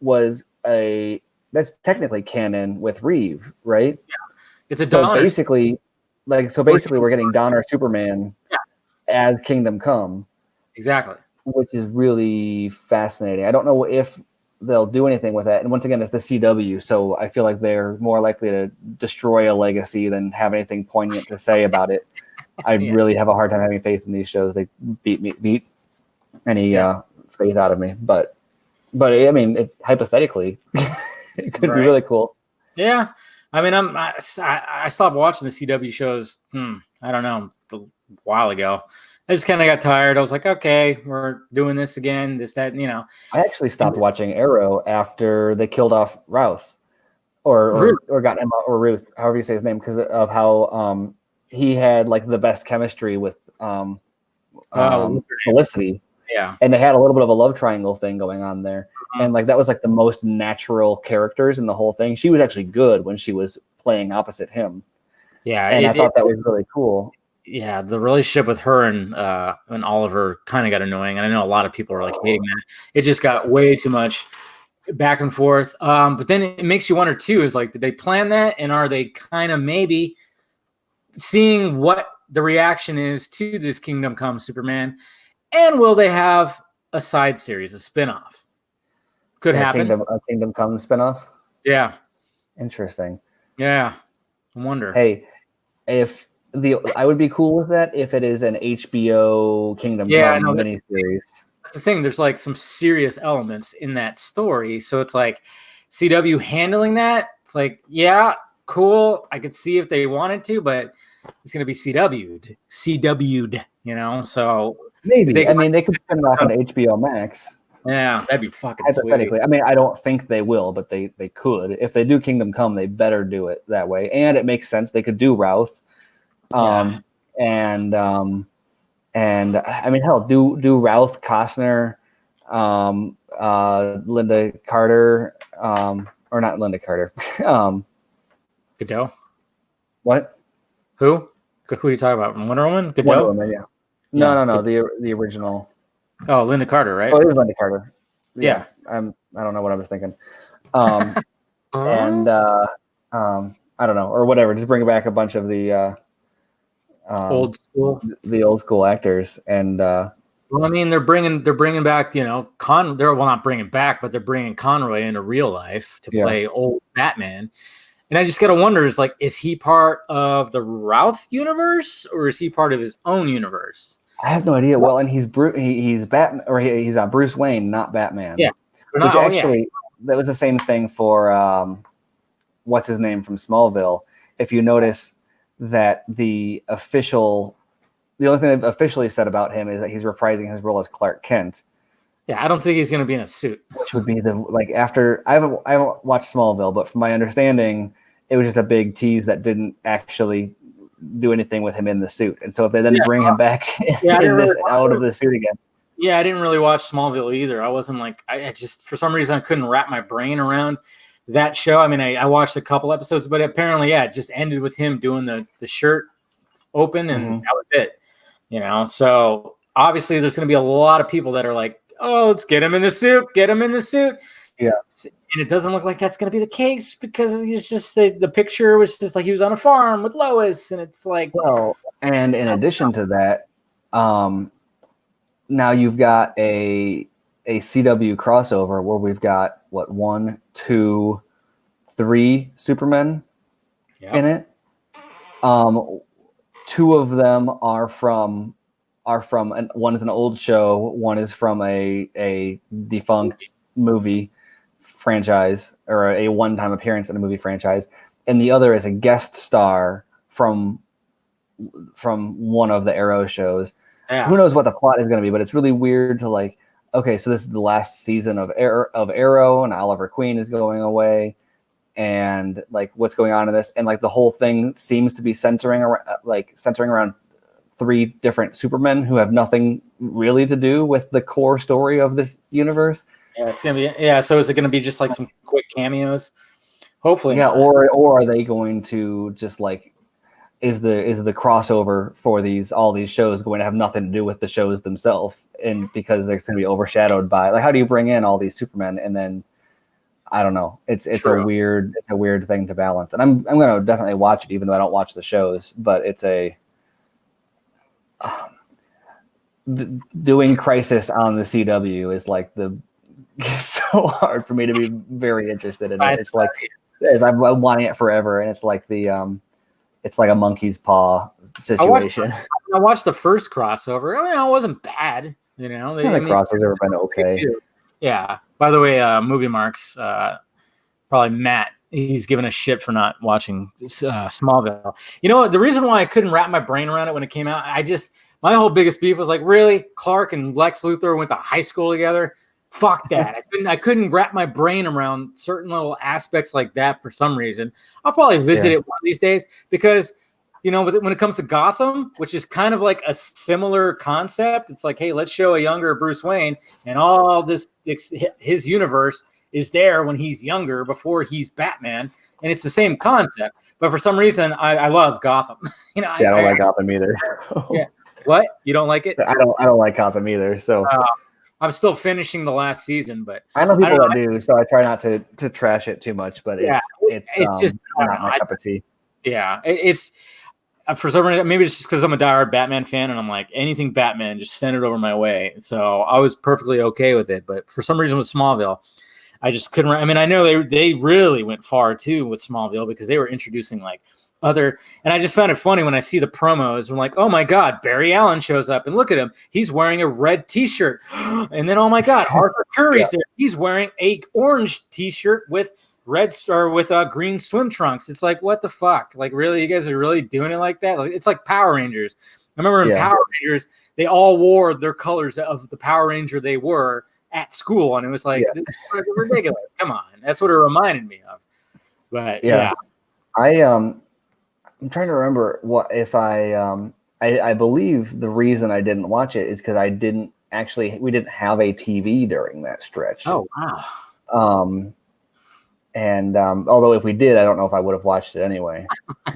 was a that's technically canon with Reeve, right? Yeah. It's a so Donner. basically, we're getting Donner Superman as Kingdom Come. Exactly. Which is really fascinating. I don't know if they'll do anything with that. And once again, it's the CW, so I feel like they're more likely to destroy a legacy than have anything poignant to say about it. I really have a hard time having faith in these shows. They beat any faith out of me. But I mean, hypothetically, it could be really cool. Yeah, I mean, I stopped watching the CW shows. I don't know, a while ago. I just kind of got tired. I was like, okay, we're doing this again. This, that, I actually stopped watching Arrow after they killed off Routh, or got Emma or Ruth, however you say his name, because of how he had like the best chemistry with Felicity. Yeah, and they had a little bit of a love triangle thing going on there, and like that was like the most natural characters in the whole thing. She was actually good when she was playing opposite him. Yeah, and I thought that was really cool. Yeah, the relationship with her and Oliver kind of got annoying, and I know a lot of people are like hating that. It just got way too much back and forth. But then it makes you wonder too: is like, did they plan that, and are they kind of maybe seeing what the reaction is to this Kingdom Come Superman, and will they have a side series, a spinoff? Could happen. A Kingdom Come spinoff. Yeah. Interesting. Yeah, I wonder. Hey, I would be cool with that if it is an HBO Kingdom Come miniseries. That's the thing. There's like some serious elements in that story. So it's like CW handling that. It's like, yeah, cool. I could see if they wanted to, but it's going to be CW'd, so maybe. They could spin it off on HBO Max. Yeah, that'd be fucking hypothetically. Sweet. I mean, I don't think they will, but they could. If they do Kingdom Come, they better do it that way. And it makes sense. They could do Routh. And I mean, hell, do Routh, Costner, Linda Carter, or not Linda Carter. Godot. What? Who are you talking about? Wonder Woman? Godot? Wonder Woman, yeah. No. The original. Oh, Linda Carter, right? Oh, it is Linda Carter. Yeah. I don't know what I was thinking. And I don't know, or whatever. Just bring back a bunch of the old school actors, and well, I mean, they're bringing back, they're not bringing back, but they're bringing Conroy into real life to play old Batman. And I just got to wonder, is he part of the Routh universe, or is he part of his own universe? I have no idea. Well, and he's Batman, or he's Bruce Wayne, not Batman. Yeah. Which actually, that was the same thing for what's his name from Smallville. If you notice that the only thing they've officially said about him is that he's reprising his role as Clark Kent. Yeah, I don't think he's going to be in a suit. Which would be after I haven't watched Smallville, but from my understanding, it was just a big tease that didn't actually do anything with him in the suit. And so if they then bring him back out of the suit again. Yeah, I didn't really watch Smallville either. I wasn't I just, for some reason, I couldn't wrap my brain around that show. I mean, I watched a couple episodes, but apparently, it just ended with him doing the shirt open, and that was it. So obviously there's going to be a lot of people that are like, oh, let's get him in the suit. Yeah. And it doesn't look like that's going to be the case, because it's just the picture was just like he was on a farm with Lois, and it's like, well, and in addition to that, now you've got a CW crossover where we've got 1, 2, 3 Supermen in it. 2 of them are from one is an old show, one is from a defunct movie franchise, or a one-time appearance in a movie franchise, and the other is a guest star from one of the Arrow shows. Yeah. Who knows what the plot is going to be, but it's really weird to okay, so this is the last season of Arrow, and Oliver Queen is going away, and what's going on in this, and the whole thing seems to be centering around 3 different Supermen who have nothing really to do with the core story of this universe. Yeah, it's gonna be so is it gonna be just some quick cameos? Hopefully, yeah. Or are they going to just is the crossover for all these shows going to have nothing to do with the shows themselves, and because they're going to be overshadowed by how do you bring in all these Supermen and then I don't know. It's a weird thing to balance, and I'm gonna definitely watch it, even though I don't watch the shows. But it's doing Crisis on the CW is like it's so hard for me to be very interested in it. It's like I'm wanting it forever, and it's like it's like a monkey's paw situation. I watched the first crossover. I mean, it wasn't bad. The crossover's ever been okay. Yeah. By the way, Movie Marks, probably Matt, he's giving a shit for not watching Smallville. You know what? The reason why I couldn't wrap my brain around it when it came out, my whole biggest beef was like, really? Clark and Lex Luthor went to high school together? Fuck that. I couldn't wrap my brain around certain little aspects like that for some reason. I'll probably visit it one of these days because, when it comes to Gotham, which is kind of like a similar concept, it's like, hey, let's show a younger Bruce Wayne, and all this, his universe is there when he's younger before he's Batman, and it's the same concept. But for some reason, I love Gotham. I don't like Gotham either. Yeah. What? You don't like it? I don't like Gotham either. So I'm still finishing the last season, but I know people that do, so I try not to trash it too much. But it's just not my cup of tea. Yeah, it's for some reason, maybe it's just because I'm a diehard Batman fan, and I'm like, anything Batman, just send it over my way. So I was perfectly okay with it. But for some reason with Smallville, I just couldn't. I mean, I know they really went far too with Smallville because they were introducing like and I just found it funny when I see the promos. I'm like, oh my God, Barry Allen shows up, and look at him. He's wearing a red T-shirt. And then, oh my God, Arthur Curry's there. He's wearing a orange T-shirt with green swim trunks. It's like, what the fuck? Like, really? You guys are really doing it like that? Like, it's like Power Rangers. I remember in Power Rangers, they all wore their colors of the Power Ranger they were at school, and it was like this is ridiculous. Come on, that's what it reminded me of. But I'm trying to remember what if I believe the reason I didn't watch it is because we didn't have a TV during that stretch. Oh wow. And although if we did, I don't know if I would have watched it anyway.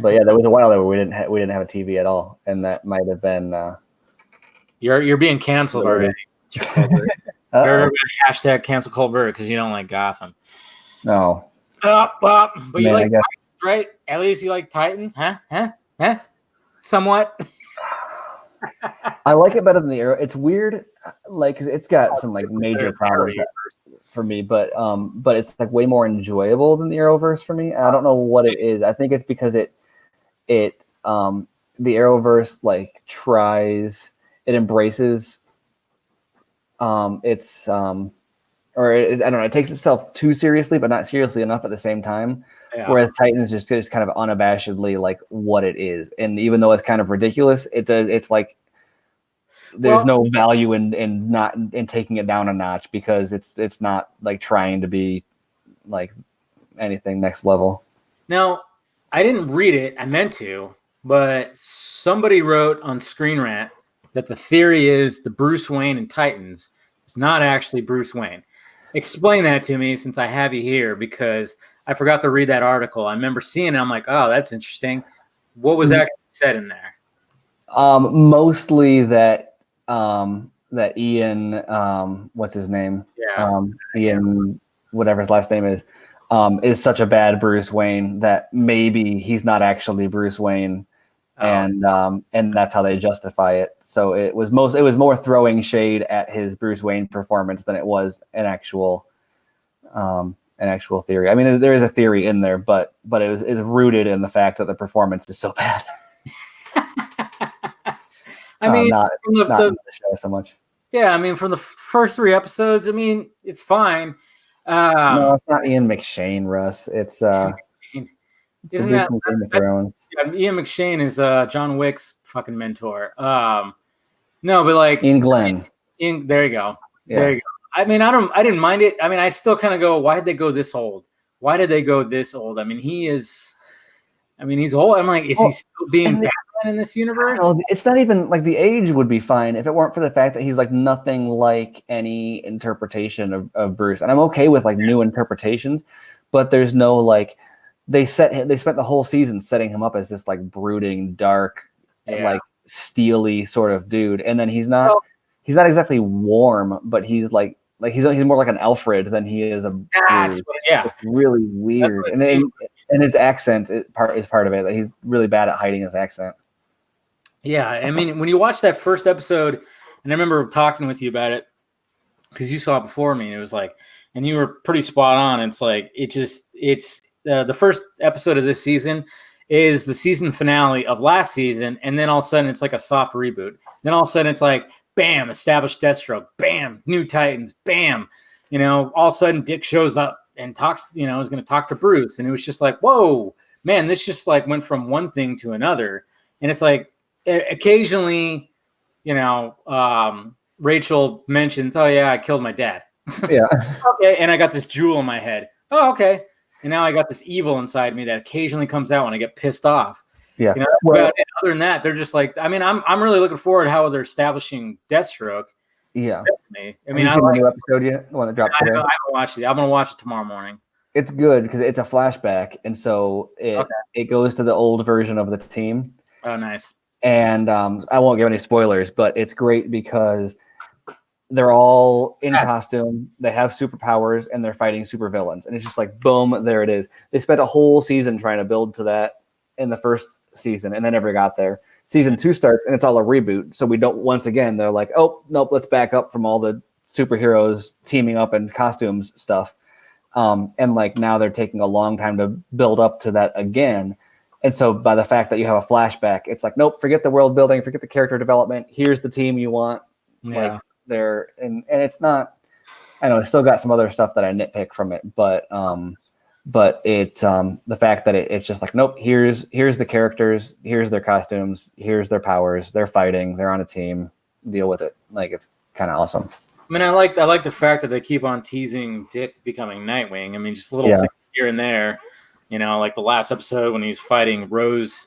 But yeah, there was a while there where we didn't have a TV at all, and that might have been. You're being canceled already. You're hashtag cancel Colbert because you don't like Gotham. No. But you like Titans, right? At least you like Titans, huh? Somewhat. I like it better than the Arrow. It's weird, like it's got some like major problems for me, but it's like way more enjoyable than the Arrowverse for me. I don't know what it is. I think it's because the Arrowverse like it embraces I don't know, it takes itself too seriously, but not seriously enough at the same time. Yeah. Whereas Titans just kind of unabashedly like what it is, and even though it's kind of ridiculous, it's like there's no value in taking it down a notch because it's not like trying to be like anything next level. Now, I didn't read it, I meant to, but somebody wrote on Screen Rant that the theory is the Bruce Wayne in Titans is not actually Bruce Wayne. Explain that to me since I have you here, because I forgot to read that article. I remember seeing it. I'm like, oh, that's interesting. What was actually said in there? Mostly that Ian, what's his name? Yeah. Ian, whatever his last name is such a bad Bruce Wayne that maybe he's not actually Bruce Wayne. And that's how they justify it. So it was more throwing shade at his Bruce Wayne performance than it was an actual theory. I mean, there is a theory in there, but it's rooted in the fact that the performance is so bad. I mean, not in the show so much. Yeah, I mean, from the first 3 episodes, I mean, it's fine. No, it's not Ian McShane, Russ. It's isn't that Game of Thrones? Yeah, Ian McShane is John Wick's fucking mentor. No, but like Ian Glenn. There you go. Yeah. There you go. I mean, I didn't mind it. I mean, I still kind of go, why did they go this old? Why did they go this old? I mean, he's old. I'm like, is he still being Batman in this universe? No, it's not even like the age would be fine if it weren't for the fact that he's like nothing like any interpretation of Bruce. And I'm okay with like new interpretations, but there's no like they spent the whole season setting him up as this like brooding, dark, like steely sort of dude, and then he's not exactly warm, but he's like like he's more like an Alfred than he is a Bruce. Yeah, it's really weird, and his accent is part of it. Like, he's really bad at hiding his accent. Yeah, I mean, when you watch that first episode, and I remember talking with you about it because you saw it before me, and it was like, and you were pretty spot on. It's like it's the first episode of this season is the season finale of last season, and then all of a sudden it's like a soft reboot. Then all of a sudden it's like, bam, established Deathstroke, bam, new Titans, bam. All of a sudden Dick shows up and talks, is going to talk to Bruce, and it was just like, whoa, man, this just like went from one thing to another, and it's like. Occasionally, Rachel mentions, "Oh yeah, I killed my dad." Yeah. Okay, and I got this jewel in my head. Oh, okay, and now I got this evil inside me that occasionally comes out when I get pissed off. Yeah. Other than that, they're just like. I mean, I'm really looking forward to how they're establishing Deathstroke. Yeah. I mean, have you seen the new episode yet? The one that dropped today? I haven't watched it. I'm gonna watch it tomorrow morning. It's good because it's a flashback, and so it goes to the old version of the team. Oh, nice. And I won't give any spoilers, but it's great because they're all in costume. They have superpowers, and they're fighting supervillains. And it's just like, boom, there it is. They spent a whole season trying to build to that in the first season, and they never got there. Season 2 starts, and it's all a reboot. So we don't. Once again, they're like, oh nope, let's back up from all the superheroes teaming up in costumes stuff. And like now they're taking a long time to build up to that again. And so by the fact that you have a flashback, it's like, nope, forget the world building, forget the character development. Here's the team you want. Yeah. Like they're and it's not. I know it's still got some other stuff that I nitpick from it, but it the fact that it's just like, nope, here's the characters, here's their costumes, here's their powers, they're fighting, they're on a team, deal with it. Like it's kind of awesome. I mean, I like the fact that they keep on teasing Dick becoming Nightwing. I mean, just little things here and there. Like the last episode when he's fighting Rose,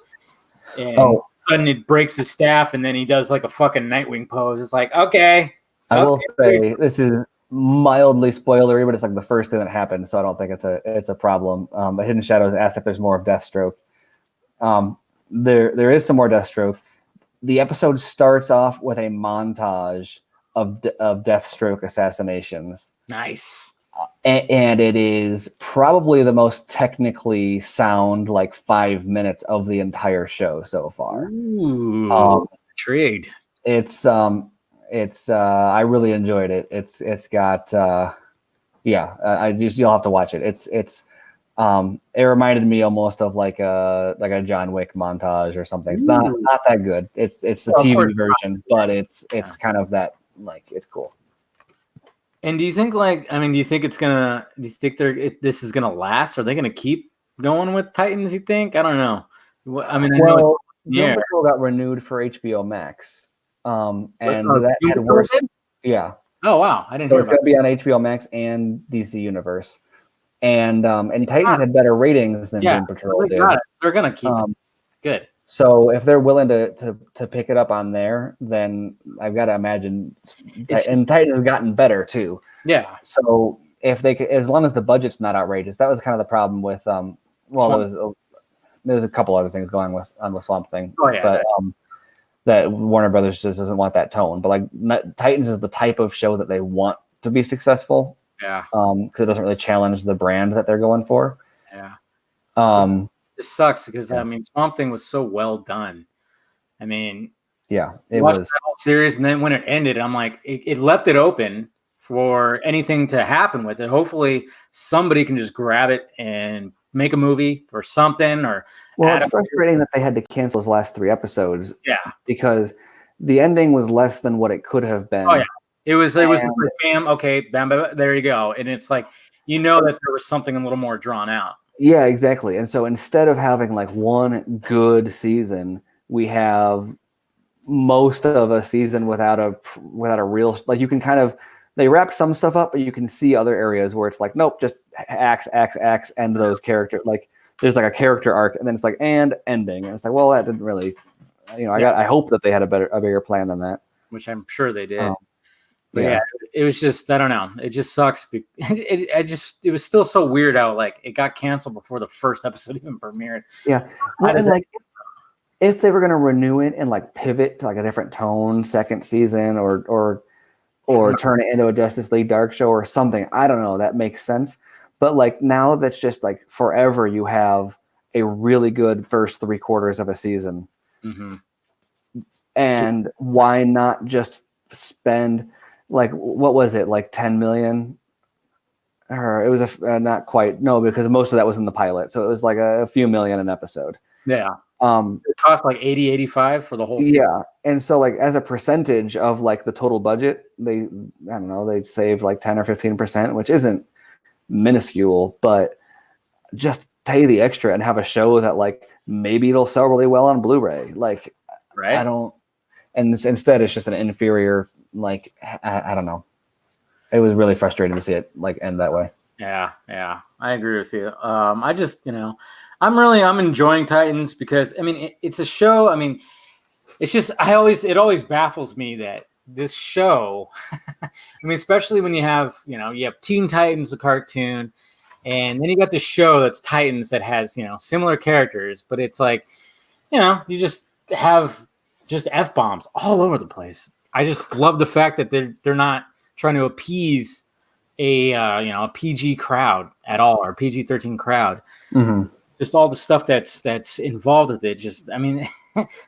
and suddenly it breaks his staff, and then he does like a fucking Nightwing pose. It's like, okay. I will say this is mildly spoilery, but it's like the first thing that happened, so I don't think it's a problem. But Hidden Shadows asked if there's more of Deathstroke. There is some more Deathstroke. The episode starts off with a montage of Deathstroke assassinations. Nice. And it is probably the most technically sound, like 5 minutes of the entire show so far. Ooh, intrigued. It's I really enjoyed it. It's got you'll have to watch it. It reminded me almost of like a John Wick montage or something. It's not that good. It's the TV version, but it's kind of that, like, it's cool. And do you think this is gonna last? Are they gonna keep going with Titans? You think? I don't know. I mean, Doom Patrol got renewed for HBO Max, and that had worse. Yeah. Oh wow, I didn't. So it's gonna be on HBO Max and DC Universe, and Titans had better ratings than Doom Patrol did. They're gonna keep it. Good. So if they're willing to pick it up on there, then I've got to imagine, and Titans has gotten better too. Yeah. So if they could, as long as the budget's not outrageous, that was kind of the problem with there was a couple other things going on with Swamp Thing. Oh yeah. But that Warner Brothers just doesn't want that tone. But like Titans is the type of show that they want to be successful. Yeah. Because it doesn't really challenge the brand that they're going for. Yeah. It sucks because I mean, Swamp Thing was so well done. I mean, it was the whole series, and then when it ended, I'm like, it left it open for anything to happen with it. Hopefully, somebody can just grab it and make a movie or something. It's frustrating that they had to cancel those last 3 episodes. Yeah, because the ending was less than what it could have been. Oh yeah, it was bam, okay, bam, bam, there you go, and it's like that there was something a little more drawn out. Yeah, exactly. And so instead of having like one good season, we have most of a season without a real, like, you can kind of, they wrapped some stuff up, but you can see other areas where it's like, nope, just axe, end those characters. Like there's like a character arc, and then it's like, and ending. And it's like, well, that didn't really, I hope that they had a bigger plan than that. Which I'm sure they did. But yeah, it was just, I don't know. It just sucks. It was still so weird how like it got canceled before the first episode even premiered. Yeah. If they were going to renew it and like pivot to like a different tone second season or or turn it into a Justice League Dark show or something. I don't know. That makes sense. But like now that's just like forever you have a really good first 3/4 of a season. Mm-hmm. And why not just spend like, what was it? Like 10 million? Or it was not quite, no, because most of that was in the pilot. So it was like a few million an episode. Yeah. It cost like 80, 85 for the whole season. Yeah. And so like as a percentage of like the total budget, they saved like 10 or 15%, which isn't minuscule, but just pay the extra and have a show that like maybe it'll sell really well on Blu-ray. Like, right. Instead it's just an inferior, like, I don't know. It was really frustrating to see it like end that way. Yeah, I agree with you. I just, I'm enjoying Titans because I mean it's a show. I mean, it's just it always baffles me that this show. I mean, especially when you have Teen Titans, the cartoon, and then you got the show that's Titans that has similar characters, but it's like you just have just F-bombs all over the place. I just love the fact that they're not trying to appease a PG crowd at all, or PG-13 crowd. Mm-hmm. Just all the stuff that's involved with it. Just, I mean,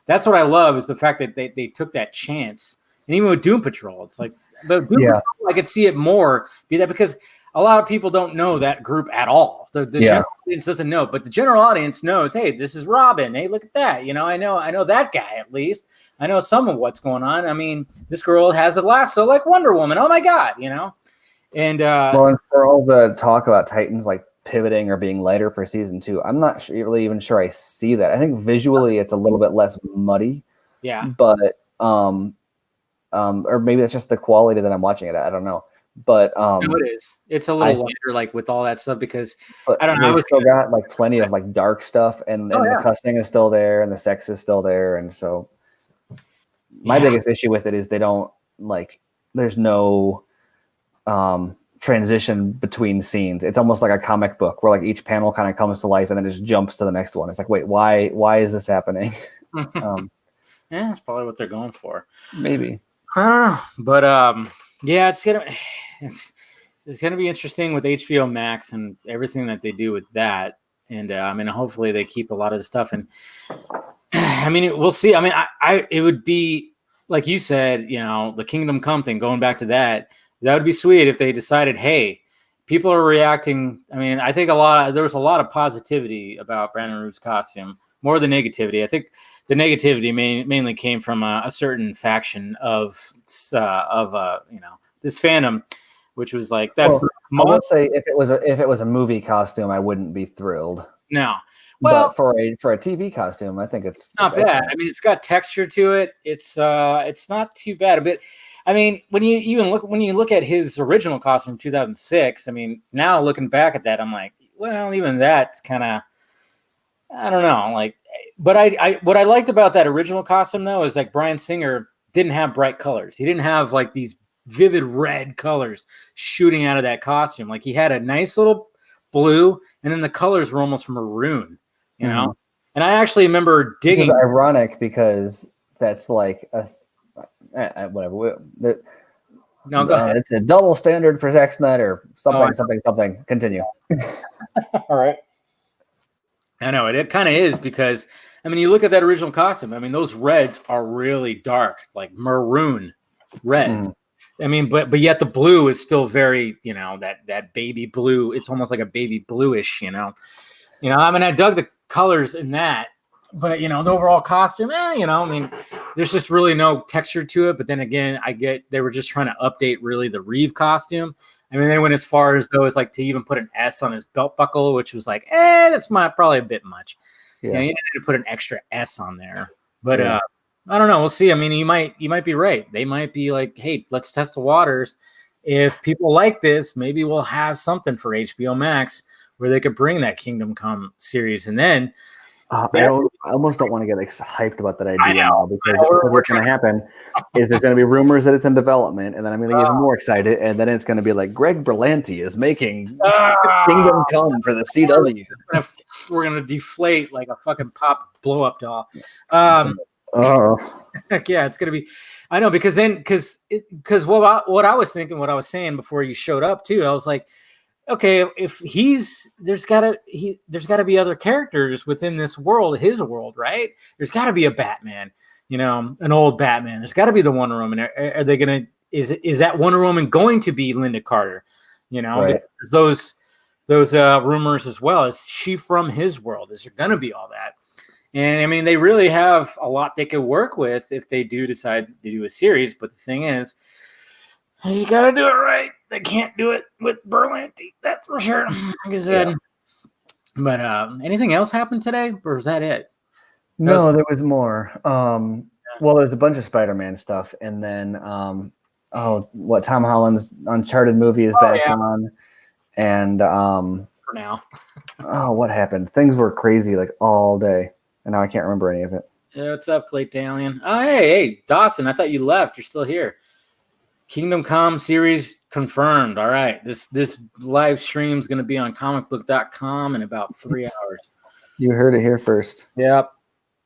that's what I love is the fact that they took that chance. And even with Doom Patrol, it's like, but Doom Patrol, I could see it more be that because a lot of people don't know that group at all. The general audience doesn't know, but the general audience knows, hey, this is Robin. Hey, look at that. I know that guy at least. I know some of what's going on. I mean, this girl has a lasso like Wonder Woman. Oh my God, And and for all the talk about Titans like pivoting or being lighter for season 2, I'm not really even sure I see that. I think visually it's a little bit less muddy. Yeah. But or maybe it's just the quality that I'm watching it at. I don't know. But no, it is. It's a little lighter, like with all that stuff, because I don't know. We've still got like plenty of like dark stuff, and the cussing is still there, and the sex is still there, and so my biggest issue with it is they don't like. There's no transition between scenes. It's almost like a comic book where like each panel kind of comes to life and then just jumps to the next one. It's like, wait, why is this happening? Yeah, that's probably what they're going for. Maybe. I don't know, but yeah, it's gonna be interesting with HBO Max and everything that they do with that. And I mean, hopefully they keep a lot of the stuff. And I mean, we'll see. I mean, it would be like you said, the Kingdom Come thing. Going back to that would be sweet if they decided, hey, people are reacting. I mean, I think there was a lot of positivity about Brandon Routh's costume, more than negativity. I think the negativity mainly came from a certain faction of this fandom, which was like that's. Well, I will say if it was a movie costume, I wouldn't be thrilled. No, well, but for a TV costume, I think it's not bad. Excellent. I mean, it's got texture to it. It's not too bad. But I mean, when you look at his original costume from 2006, I mean, now looking back at that, I'm like, well, even that's kind of, I don't know, like. But what I liked about that original costume though is like Bryan Singer didn't have bright colors. He didn't have like these vivid red colors shooting out of that costume. Like he had a nice little blue, and then the colors were almost maroon, And I actually remember digging. Which is ironic because that's like whatever. No, go ahead. It's a double standard for Zack Snyder. Something. Continue. All right. I know it kind of is because I mean you look at that original costume. I mean those reds are really dark, like maroon reds. I mean, but yet the blue is still very that baby blue. It's almost like a baby bluish. I mean I dug the colors in that, but the overall costume. I mean there's just really no texture to it. But then again, they were just trying to update really the Reeve costume. I mean, they went as far as though it's like to even put an S on his belt buckle, which was like, that's probably a bit much. Yeah, you needed to put an extra S on there. But I don't know. We'll see. I mean, you might be right. They might be like, hey, let's test the waters. If people like this, maybe we'll have something for HBO Max where they could bring that Kingdom Come series, and then. I almost don't want to get hyped about that idea now because what's going to happen is there's going to be rumors that it's in development, and then I'm going to get even more excited, and then it's going to be like Greg Berlanti is making Kingdom Come for the CW. We're going to deflate like a fucking pop blow-up doll. Oh, Heck yeah, it's gonna be. I know because what I was thinking, what I was saying before you showed up too, I was like, okay, if there's gotta be other characters within this world, his world, right? There's gotta be a Batman, an old Batman. There's gotta be the Wonder Woman. Are they gonna? Is that Wonder Woman going to be Linda Carter? right. Those rumors as well. Is she from his world? Is there gonna be all that? And I mean, they really have a lot they could work with if they do decide to do a series. But the thing is, you got to do it right. They can't do it with Berlanti. That's for sure. Like I said. Yeah. But anything else happened today, or was that it? No, there was more. Well, there's a bunch of Spider-Man stuff, and then Tom Holland's Uncharted movie is back on, and for now. What happened? Things were crazy like all day. And now I can't remember any of it. Yeah, what's up, Plate Alien? Oh, hey, Dawson, I thought you left. You're still here. Kingdom Come series confirmed. All right. This live stream is going to be on comicbook.com in about 3 hours. You heard it here first. Yep.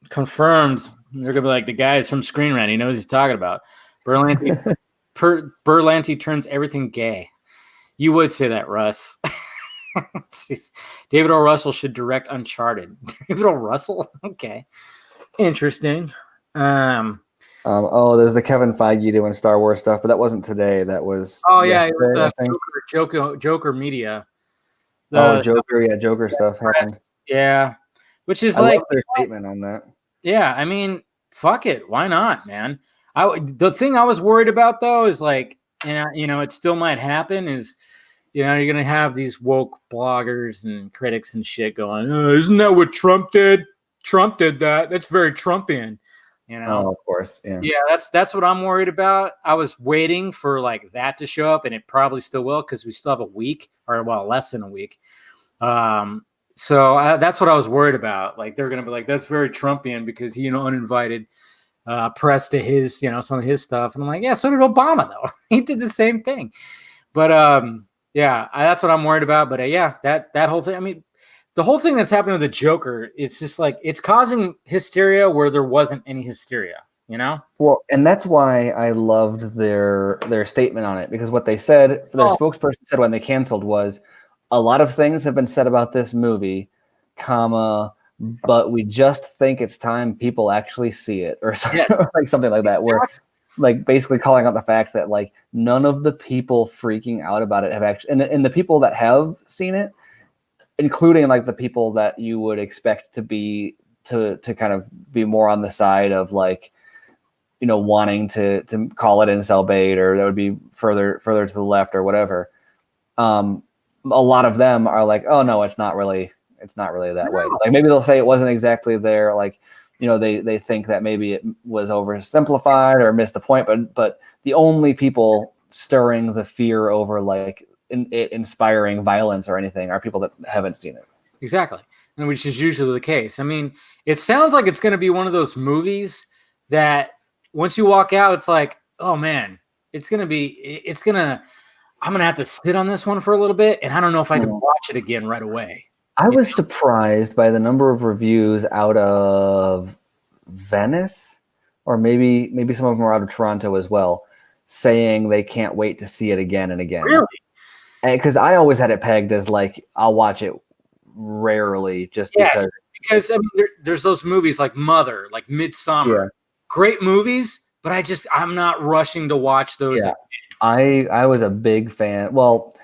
Confirmed. They're going to be like the guys from Screen Rant. He knows he's talking about. Berlanti turns everything gay. You would say that, Russ. David O. Russell should direct Uncharted. David O. Russell? Okay. Interesting. There's the Kevin Feige doing Star Wars stuff, but that wasn't today. That was it was Joker Media. Joker stuff happened. Yeah. Which is love their statement on that. Yeah, I mean, fuck it. Why not, man? The thing I was worried about though is like, it still might happen is you're going to have these woke bloggers and critics and shit going, isn't that what Trump did? Trump did that. That's very Trumpian, Oh, of course. Yeah. Yeah, that's what I'm worried about. I was waiting for like that to show up, and it probably still will because we still have a week less than a week. So that's what I was worried about. Like they're going to be like, that's very Trumpian because he, uninvited press to his, some of his stuff. And I'm like, yeah, so did Obama though. He did the same thing. But, yeah, that's what I'm worried about. But that whole thing. I mean, the whole thing that's happening with the Joker, it's just like it's causing hysteria where there wasn't any hysteria, Well, and that's why I loved their statement on it because what they said, their spokesperson said when they canceled was a lot of things have been said about this movie, but we just think it's time people actually see it or something, like something like that. Where like basically calling out the fact that like none of the people freaking out about it have actually, and the people that have seen it, including like the people that you would expect to kind of be more on the side of like, wanting to call it incel bait or that would be further to the left or whatever. A lot of them are like, oh no, it's not really that way. Like maybe they'll say it wasn't exactly there. Like, they think that maybe it was oversimplified or missed the point, but the only people stirring the fear over like inspiring violence or anything are people that haven't seen it. Exactly. And which is usually the case. I mean, it sounds like it's going to be one of those movies that once you walk out, it's like, oh man, I'm going to have to sit on this one for a little bit. And I don't know if I can watch it again right away. I was surprised by the number of reviews out of Venice, or maybe some of them are out of Toronto as well, saying they can't wait to see it again and again. Really? Because I always had it pegged as like I'll watch it rarely just because I mean, there's those movies like Mother, like Midsommar, great movies, but I'm not rushing to watch those. Yeah. I was a big fan. Well,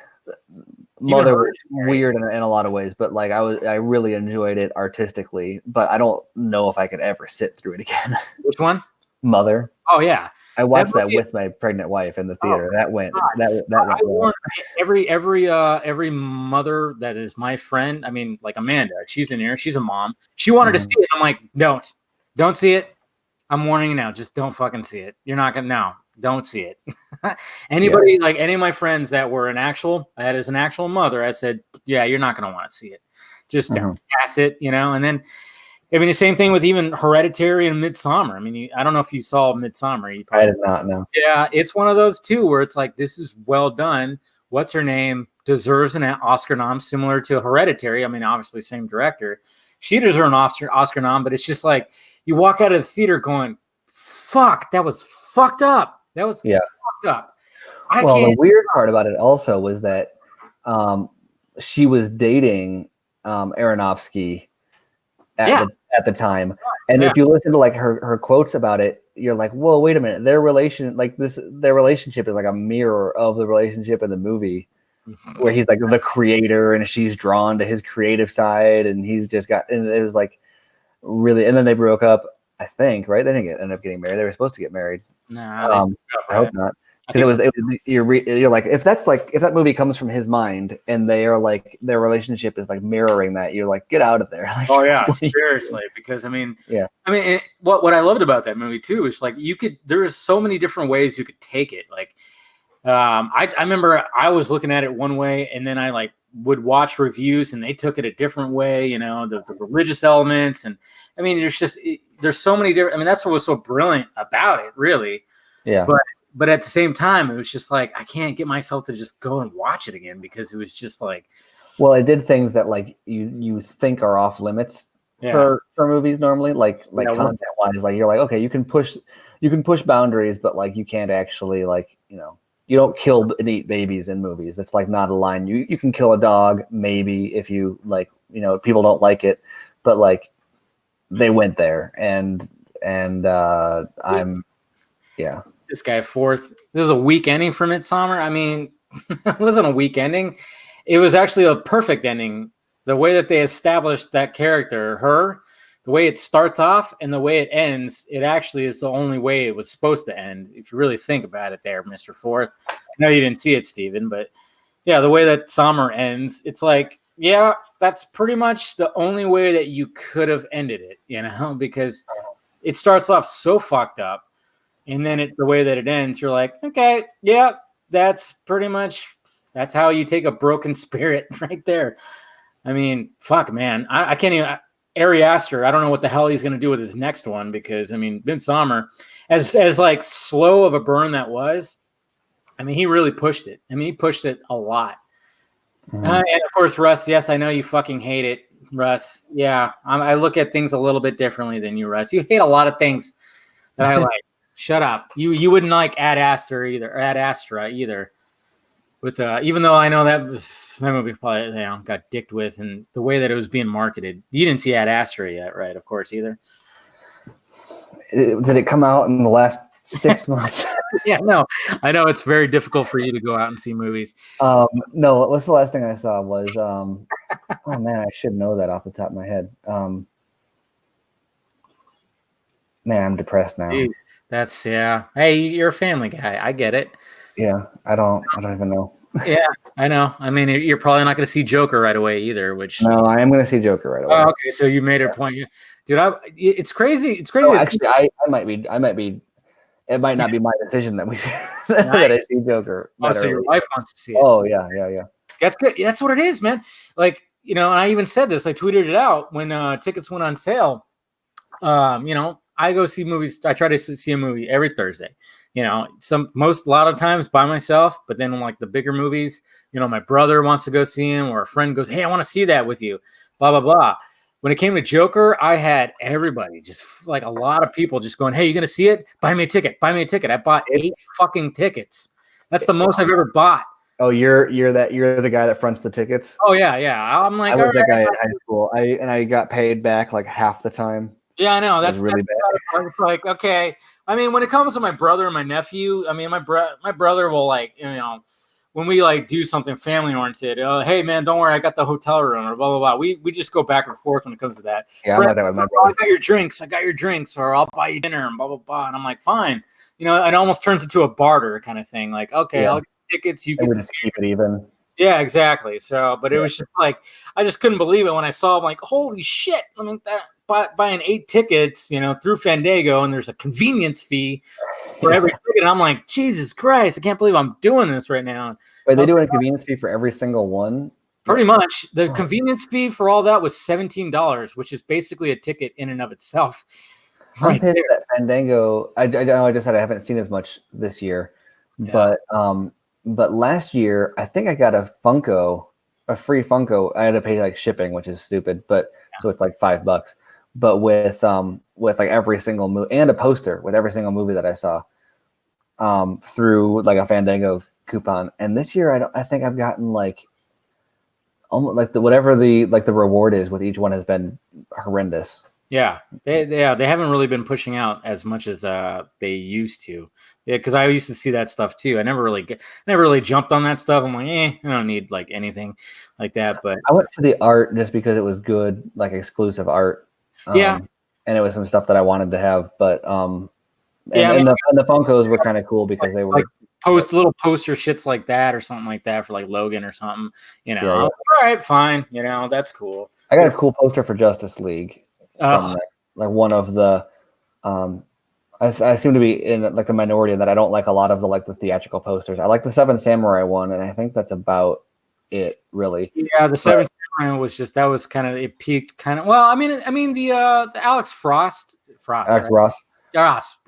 Mother was weird in a lot of ways, but like I really enjoyed it artistically, but I don't know if I could ever sit through it again. Which one? Mother. Oh yeah. I watched that with my pregnant wife in the theater. That went went well. Every mother that is my friend, I mean, like Amanda, she's in here, she's a mom. She wanted to see it. I'm like, don't see it. I'm warning you now. Just don't fucking see it. You're not gonna don't see it. Anybody like any of my friends that were an actual mother, I said, yeah, you're not gonna want to see it. Just don't pass it, and then I mean, the same thing with even Hereditary and Midsommar. I mean, I don't know if you saw Midsommar. I did not know. Yeah, it's one of those too where it's like, this is well done. What's her name deserves an Oscar nom, similar to Hereditary. I mean, obviously same director. She deserves an Oscar nom, but it's just like, you walk out of the theater going, fuck, that was fucked up. That was fucked up. The weird part about it also was that she was dating Aronofsky at the time. And if you listen to like her quotes about it, you're like, whoa, wait a minute. Their relationship is like a mirror of the relationship in the movie, where he's like the creator and she's drawn to his creative side, and and it was like really, and then they broke up, I think, right? They didn't end up getting married. They were supposed to get married. No, I hope not. Because you're like, if that movie comes from his mind and they are like, their relationship is like mirroring that, you're like, get out of there. Like, oh yeah, seriously. Because what I loved about that movie too is like there is so many different ways you could take it. Like, I remember I was looking at it one way, and then I like would watch reviews and they took it a different way. You know, the religious elements, and I mean, there's so many different. I mean, that's what was so brilliant about it, really. Yeah. But at the same time, it was just like, I can't get myself to just go and watch it again, because it was just like, well, it did things that like you think are off limits for movies normally, like content wise. Like, you're like, okay, you can push boundaries, but like you can't actually, like, you don't kill and eat babies in movies. That's like not a line. You can kill a dog maybe if you like, people don't like it, but like they went there, and this guy fourth. There was a weak ending for Midsommar. I mean, it wasn't a weak ending. It was actually a perfect ending. The way that they established that character, the way it starts off and the way it ends, it actually is the only way it was supposed to end. If you really think about it there, Mr. Fourth. I know you didn't see it, Steven, but yeah, the way that Sommer ends, it's like, yeah, that's pretty much the only way that you could have ended it, because it starts off so fucked up. And then the way that it ends, you're like, okay, yeah, that's how you take a broken spirit right there. I mean, fuck, man. I can't even, Ari Aster, I don't know what the hell he's going to do with his next one, because, I mean, Midsommar, as like slow of a burn that was, I mean, he really pushed it. I mean, he pushed it a lot. And of course, Russ, yes, I know you fucking hate it, Russ. Yeah, I look at things a little bit differently than you, Russ. You hate a lot of things that I like. Shut up. You wouldn't like Ad Astra either. With even though I know that movie probably got dicked with, and the way that it was being marketed. You didn't see Ad Astra yet, right? Of course, either. Did it come out in the last 6 months? Yeah, no. I know it's very difficult for you to go out and see movies. No, what's the last thing I saw was oh man, I should know that off the top of my head. Man, I'm depressed now. Jeez. That's Hey, you're a family guy. I get it. Yeah, I don't even know. Yeah, I know. I mean, you're probably not going to see Joker right away either. No, I am going to see Joker right away. Oh, okay, so you made a point, dude. It's crazy. It's crazy. No, actually, I might be. It might not be my decision that that I see Joker. Oh, so your wife wants to see it. Oh yeah. That's good. That's what it is, man. Like, and I even said this. I tweeted it out when tickets went on sale. I go see movies. I try to see a movie every Thursday. A lot of times by myself, but then like the bigger movies, my brother wants to go see him, or a friend goes, hey, I want to see that with you, blah, blah, blah. When it came to Joker, I had everybody, just like a lot of people just going, hey, you going to see it? Buy me a ticket. I bought 8 fucking tickets. That's the most I've ever bought. Oh, you're the guy that fronts the tickets? Oh, yeah. I'm like, I was that guy in high school. I got paid back like half the time. Yeah, I know. That's really bad. It's like, okay. I mean, when it comes to my brother and my nephew, I mean, my brother will like, when we like do something family oriented, hey man, don't worry, I got the hotel room, or blah blah blah. We just go back and forth when it comes to that. Yeah, I'm like that with my brother. I got your drinks, or I'll buy you dinner, and blah blah blah. And I'm like, fine. It almost turns into a barter kind of thing. Like, okay, I'll get tickets, you get to keep it even. Yeah, exactly. So, but it was just like, I just couldn't believe it when I saw. I'm like, holy shit! I mean that. Buying 8 tickets, through Fandango, and there's a convenience fee for every ticket. And I'm like, Jesus Christ, I can't believe I'm doing this right now. Are they doing a convenience fee for every single one? Pretty much. The convenience fee for all that was $17, which is basically a ticket in and of itself. I'm pissed at Fandango. I know I just said I haven't seen as much this year, but last year I think I got a free Funko. I had to pay like shipping, which is stupid, but so it's like $5. but with like every single movie and a poster with every single movie that I saw through like a Fandango coupon. And this year I think I've gotten like almost like whatever the reward is with each one has been horrendous. Yeah, they haven't really been pushing out as much as they used to. Yeah, because I used to see that stuff too. I never really jumped on that stuff. I'm like, I don't need like anything like that. But I went for the art just because it was good, like exclusive art. Yeah, and it was some stuff that I wanted to have. But and the Funkos were kind of cool because they were like little poster shits like that or something like that for like Logan or something. All right, fine. That's cool. I got a cool poster for Justice League. From like one of the I seem to be in like the minority that I don't like a lot of the theatrical posters. I like the Seven Samurai one, and I think that's about it, really. Yeah, the Seven Samurai was just, that was kind of, it peaked kind of, well, I mean the Alex Frost Alex Ross. Frost.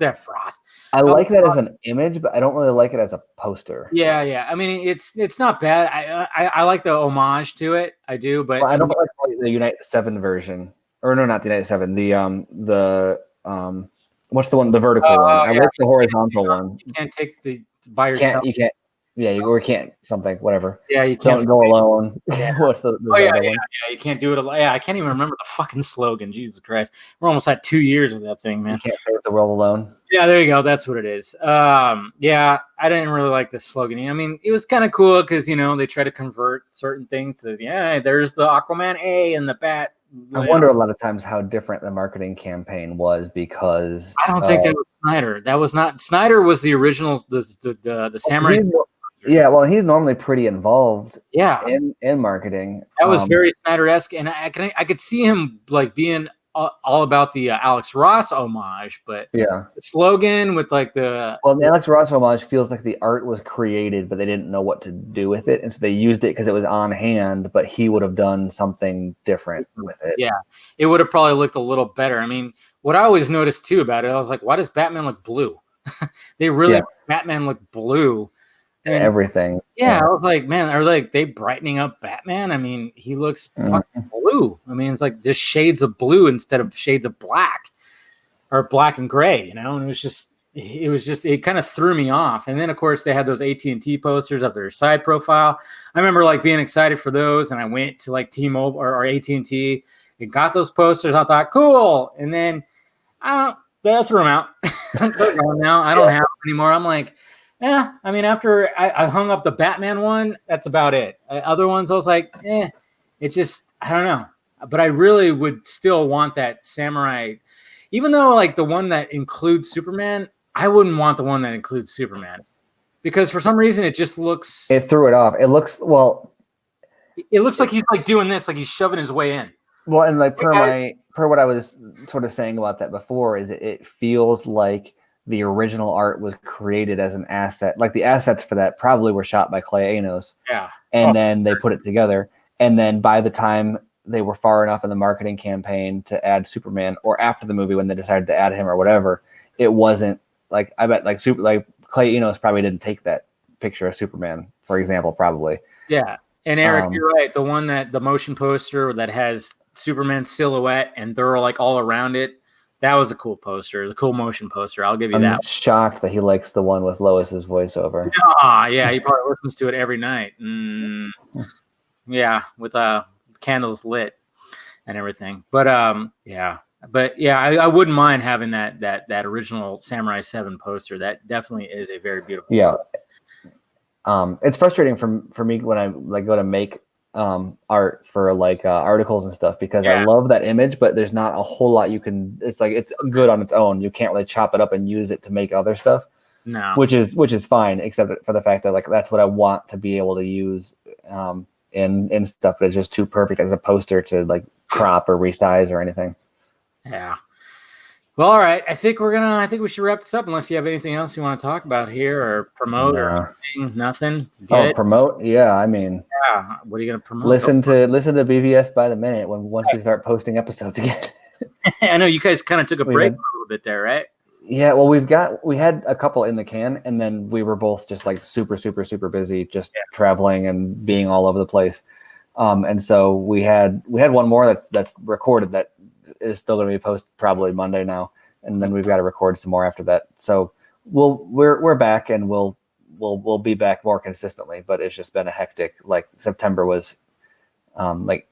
I like that as an image, but I don't really like it as a poster. Yeah. I mean, it's not bad. I like the homage to it. I do, but I don't like the United 7 version. Or no, not the United 7. The what's the one? The vertical one. I like the horizontal one. You can't take the by yourself. You can't. Yeah, or you can't something. Whatever. Yeah, you can't. Don't go alone. What's the one? You can't do it alone. Yeah, I can't even remember the fucking slogan. Jesus Christ, we're almost at 2 years with that thing, man. You can't save the world alone. Yeah, there you go. That's what it is. Yeah, I didn't really like the slogan. I mean, it was kind of cool because they try to convert certain things to there's the Aquaman A and the Bat. I wonder a lot of times how different the marketing campaign was because I don't think that was Snyder. That was not Snyder. Was the original the Samurai? Yeah, well, he's normally pretty involved. Yeah, in marketing. That was very Snyder-esque, and I could see him like being all about the Alex Ross homage, but the slogan with like the Alex Ross homage feels like the art was created, but they didn't know what to do with it, and so they used it because it was on hand. But he would have done something different with it. Yeah, it would have probably looked a little better. I mean, what I always noticed too about it, I was like, why does Batman look blue? They really Batman look blue. And everything. Yeah, I was like, man, are they brightening up Batman? I mean, he looks fucking blue. I mean, it's like just shades of blue instead of shades of black or black and gray, and it kind of threw me off. And then of course they had those AT&T posters of their side profile. I remember like being excited for those, and I went to like T-Mobile or AT&T and got those posters. I thought, cool. And then I threw them out. They're gone now. I don't have them anymore. I'm like, yeah, I mean, after I hung up the Batman one, that's about it. Other ones, I was like, it just, I don't know. But I really would still want that Samurai, even though like the one that includes Superman, I wouldn't want the one that includes Superman because for some reason it just looks. It threw it off. It looks like he's like doing this, like he's shoving his way in. Well, and like per what I was sort of saying about that before is it feels like the original art was created as an asset. Like the assets for that probably were shot by Clay Anos. Yeah. And then they put it together. And then by the time they were far enough in the marketing campaign to add Superman, or after the movie when they decided to add him or whatever, it wasn't like, I bet like Clay Enos probably didn't take that picture of Superman, for example, probably. Yeah. And Eric, you're right. The one the motion poster that has Superman's silhouette and they're like all around it. That was a cool poster, the cool motion poster. I'll give you that. I'm shocked that he likes the one with Lois's voiceover. Yeah, he probably listens to it every night. Yeah, with candles lit and everything. But I wouldn't mind having that original Samurai 7 poster. That definitely is a very beautiful. Yeah. It's frustrating for me when I like go to make art for like articles and stuff because I love that image, but there's not a whole lot you can. It's like it's good on its own. You can't really chop it up and use it to make other stuff. No, which is fine, except for the fact that like that's what I want to be able to use in stuff, but it's just too perfect as a poster to like crop or resize or anything. Yeah. Well, all right. I think we should wrap this up unless you have anything else you want to talk about here or promote or anything. Nothing. Good. Oh, promote? Yeah, I mean. Yeah. What are you going to promote? Listen to BVS by the minute once we start posting episodes again. I know you guys kind of took a break for a little bit there, right? Yeah. Well, we had a couple in the can, and then we were both just like super, super, super busy, just traveling and being all over the place. And so we had one more that's recorded that is still going to be posted probably Monday now, and then we've got to record some more after that. So we're back, and we'll be back more consistently. But it's just been a hectic. Like September was, like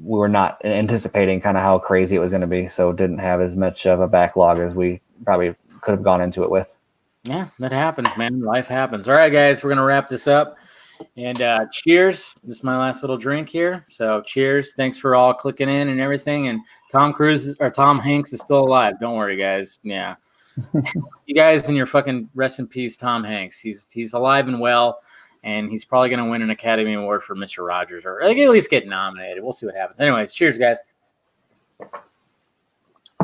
we were not anticipating kind of how crazy it was going to be, so didn't have as much of a backlog as we probably could have gone into it with. Yeah, that happens, man. Life happens. All right, guys, we're gonna wrap this up. And cheers. This is my last little drink here. So cheers. Thanks for all clicking in and everything. And Tom Hanks is still alive. Don't worry, guys. Yeah. You guys and your fucking rest in peace, Tom Hanks. He's alive and well, and he's probably going to win an Academy Award for Mr. Rogers, or like at least get nominated. We'll see what happens. Anyways, cheers, guys.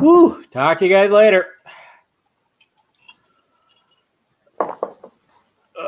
Woo. Talk to you guys later.